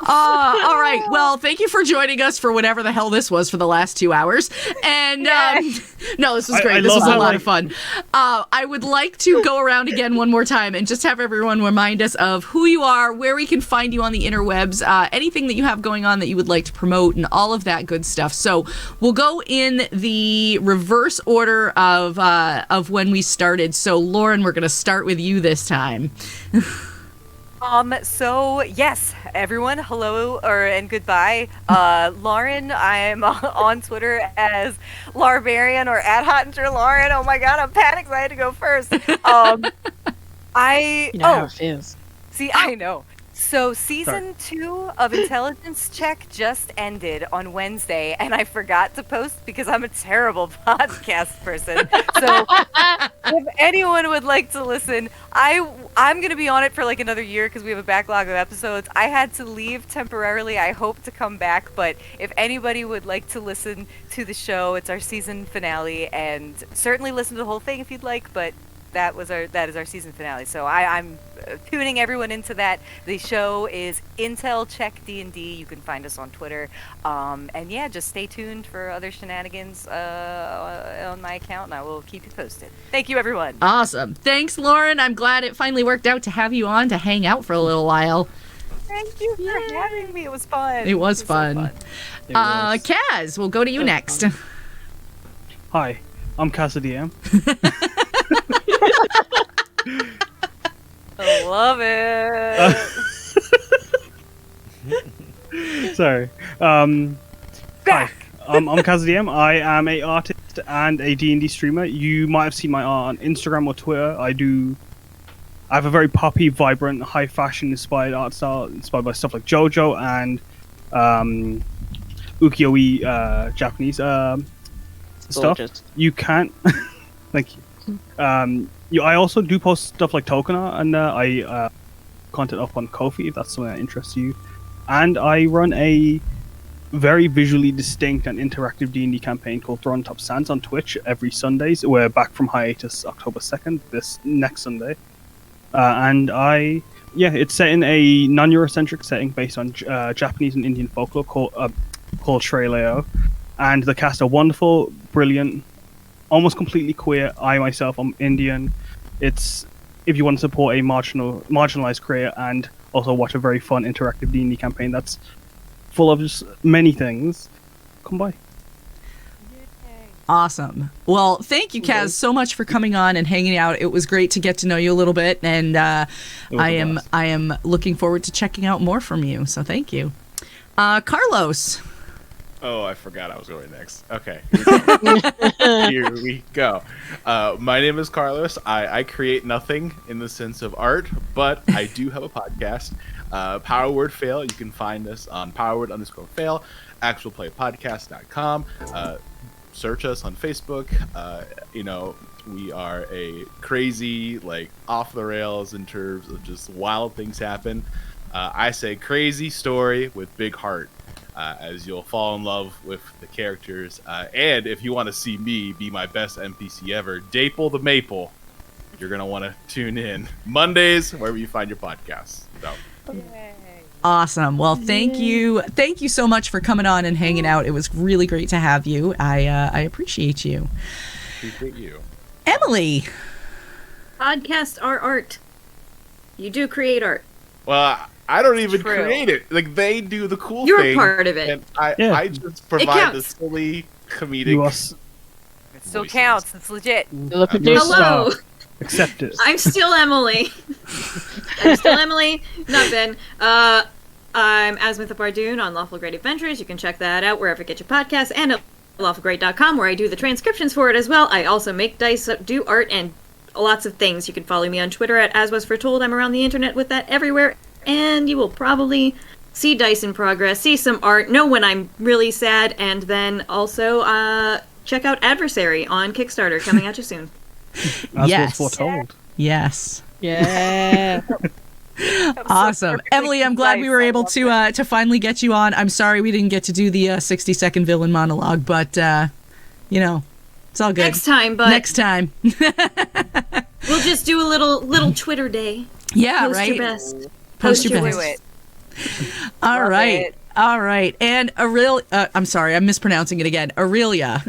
All right. Well, thank you for joining us for whatever the hell this was for the last 2 hours. And no, this was great. I This love was a how, lot of fun. I would like to go around again one more time and just have everyone remind us of who you are, where we can find you on the interwebs, anything that you have going on that you would like to promote, and all of that good stuff. So we'll go in the reverse order of when we started. So Lauren, we're going to start with you this time. So yes, everyone, hello and goodbye. Lauren, I'm on Twitter as Larbarian or @Hottinger Lauren. Oh my god, I'm panicked. I had to go first. You know how it feels. See, I know. So season 2 of Intelligence Check just ended on Wednesday, and I forgot to post because I'm a terrible podcast person. So if anyone would like to listen, I'm going to be on it for like another year because we have a backlog of episodes. I had to leave temporarily. I hope to come back, but if anybody would like to listen to the show, it's our season finale, and certainly listen to the whole thing if you'd like, but that is our season finale. So I'm tuning everyone into that. The show is Intel Check D&D. You can find us on Twitter. And yeah, just stay tuned for other shenanigans on my account, and I will keep you posted. Thank you, everyone. Awesome. Thanks, Lauren. I'm glad it finally worked out to have you on to hang out for a little while. Thank you for having me. It was fun. It was so fun. Kaz, we'll go to you next. Hi, I'm Cassidy M. I love it. Sorry. Hi, I'm Cassidy M. I am a artist and a D&D streamer. You might have seen my art on Instagram or Twitter. I have a very poppy, vibrant, high fashion inspired art style, inspired by stuff like JoJo and ukiyo-e Japanese stuff. Gorgeous. You can't. Thank you. I also do post stuff like token art, and I content up on Ko-fi if that's something that interests you. And I run a very visually distinct and interactive D&D campaign called Throne Top Sands on Twitch every Sundays. We're back from hiatus October 2nd, this next Sunday. It's set in a non-Eurocentric setting based on Japanese and Indian folklore called Shreleo. And the cast are wonderful, brilliant, almost completely queer. I myself, I'm Indian. It's if you want to support a marginalized creator and also watch a very fun interactive D&D campaign that's full of just many things, come by. Awesome. Well, thank you, Kaz, so much for coming on and hanging out. It was great to get to know you a little bit, and I am looking forward to checking out more from you. So thank you, Carlos. Oh, I forgot I was going next. Okay. Here we go. My name is Carlos. I create nothing in the sense of art, but I do have a podcast, Power Word Fail. You can find us on powerword_fail, actualplaypodcast.com. Search us on Facebook. We are a crazy, like, off the rails in terms of just wild things happen. I say crazy story with big heart. As you'll fall in love with the characters. And if you want to see me be my best NPC ever, Daple the Maple, you're going to want to tune in Mondays, wherever you find your podcasts. So. Awesome. Well, thank you. Thank you so much for coming on and hanging out. It was really great to have you. I appreciate you. Appreciate you. Emily. Podcasts are art. You do create art. Well, I don't even True. create it. Like they do the cool You're thing. part of it. And Yeah. I just provide the counts. silly comedic. You are It still voices. counts. It's legit. The producer. you're a Hello. star. Accept it. I'm still Emily. Not Ben. I'm Asmith Bardoon on Lawful Great Adventures. You can check that out wherever you get your podcasts and at lawfulgreat.com where I do the transcriptions for it as well. I also make dice, do art, and lots of things. You can follow me on Twitter at AsWasForetold. I'm around the internet with that everywhere. And you will probably see dice in progress, see some art, know when I'm really sad, and then also check out Adversary on Kickstarter coming at you soon. As Yes. was foretold. Yes. Yeah. Awesome. perfectly Emily, I'm glad we concise. were I able love to finally get you on. I'm sorry we didn't get to do the 60-second villain monologue, but it's all good. Next time, but Next time. we'll just do a little Twitter day. Yeah, Post right. your best. Post your your best. Do it. All Love right. it. All right. And I'm sorry, I'm mispronouncing it again. Aurelia.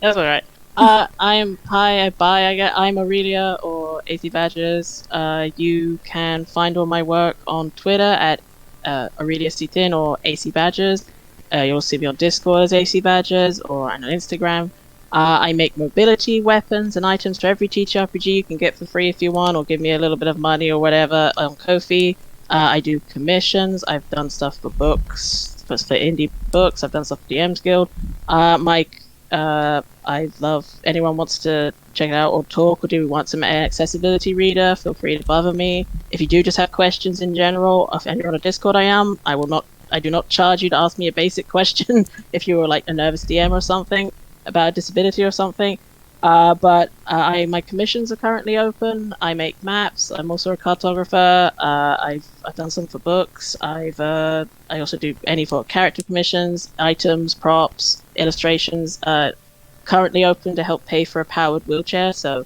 That's all right. I'm I'm Aurelia or AC Badgers. You can find all my work on Twitter at Aurelia Thin or AC Badgers. You'll see me on Discord as AC Badgers or on Instagram. I make mobility weapons and items for every TTRPG you can get for free if you want, or give me a little bit of money or whatever on Ko-fi. I do commissions. I've done stuff for books, for indie books. I've done stuff for DM's Guild. I love anyone wants to check it out or talk or do want some accessibility reader, feel free to bother me. If you do just have questions in general, if you're on a Discord I do not charge you to ask me a basic question if you were like a nervous DM or something about a disability or something. But my commissions are currently open. I make maps. I'm also a cartographer. I've done some for books. I also do any for character commissions, items, props, illustrations. Currently open to help pay for a powered wheelchair. So,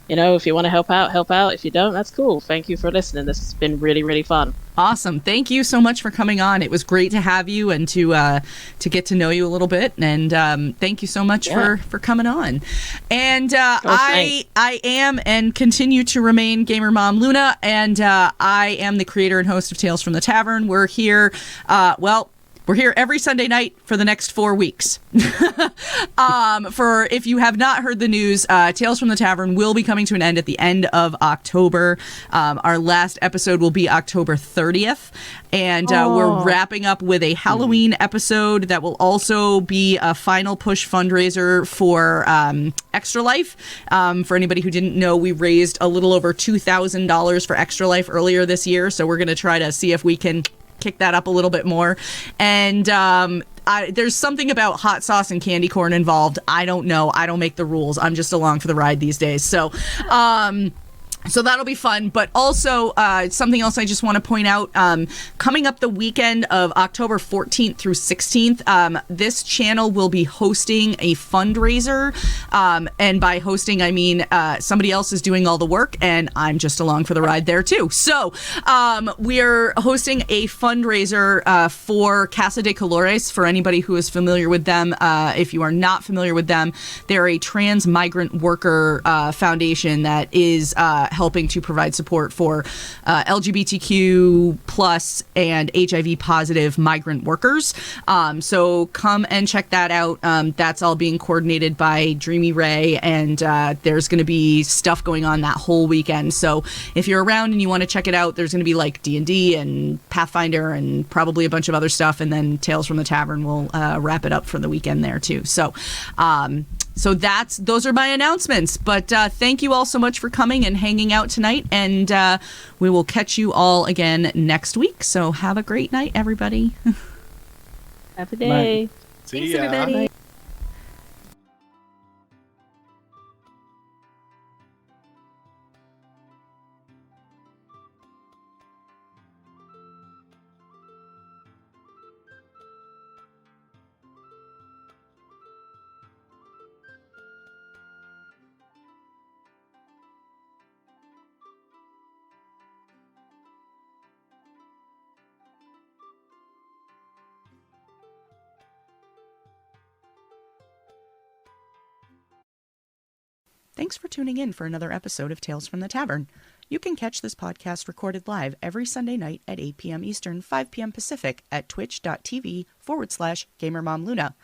if you want to help out, help out. If you don't, that's cool. Thank you for listening. This has been really, really fun. Awesome. Thank you so much for coming on. It was great to have you and to get to know you a little bit. And thank you so much for coming on. And I am and continue to remain Gamer Mom Luna. And I am the creator and host of Tales from the Tavern. We're here, we're here every Sunday night for the next 4 weeks. For if you have not heard the news, Tales from the Tavern will be coming to an end at the end of October. Our last episode will be October 30th. And we're wrapping up with a Halloween episode that will also be a final push fundraiser for Extra Life. For anybody who didn't know, we raised a little over $2,000 for Extra Life earlier this year. So we're going to try to see if we can kick that up a little bit more. And there's something about hot sauce and candy corn involved. I don't know. I don't make the rules. I'm just along for the ride these days. So so that'll be fun. But also something else I just want to point out, coming up the weekend of October 14th through 16th, this channel will be hosting a fundraiser. And by hosting, I mean somebody else is doing all the work and I'm just along for the ride there too. So we're hosting a fundraiser for Casa de Colores. For anybody who is familiar with them, if you are not familiar with them, they're a trans migrant worker foundation that is helping to provide support for LGBTQ plus and HIV positive migrant workers. So come and check that out. That's all being coordinated by Dreamy Ray, and there's going to be stuff going on that whole weekend. So if you're around and you want to check it out, there's going to be like D&D and Pathfinder and probably a bunch of other stuff, and then Tales from the Tavern will wrap it up for the weekend there too. So so those are my announcements. But thank you all so much for coming and hanging out tonight. And we will catch you all again next week. So have a great night, everybody. Have a day. See Thanks, ya. everybody. Thanks for tuning in for another episode of Tales from the Tavern. You can catch this podcast recorded live every Sunday night at 8 p.m. Eastern, 5 p.m. Pacific at twitch.tv/GamerMomLuna.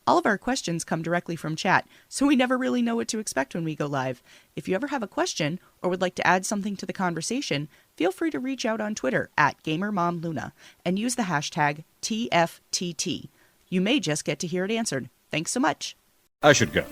All of our questions come directly from chat, so we never really know what to expect when we go live. If you ever have a question or would like to add something to the conversation, feel free to reach out on Twitter at GamerMomLuna and use the hashtag TFTT. You may just get to hear it answered. Thanks so much. I should go.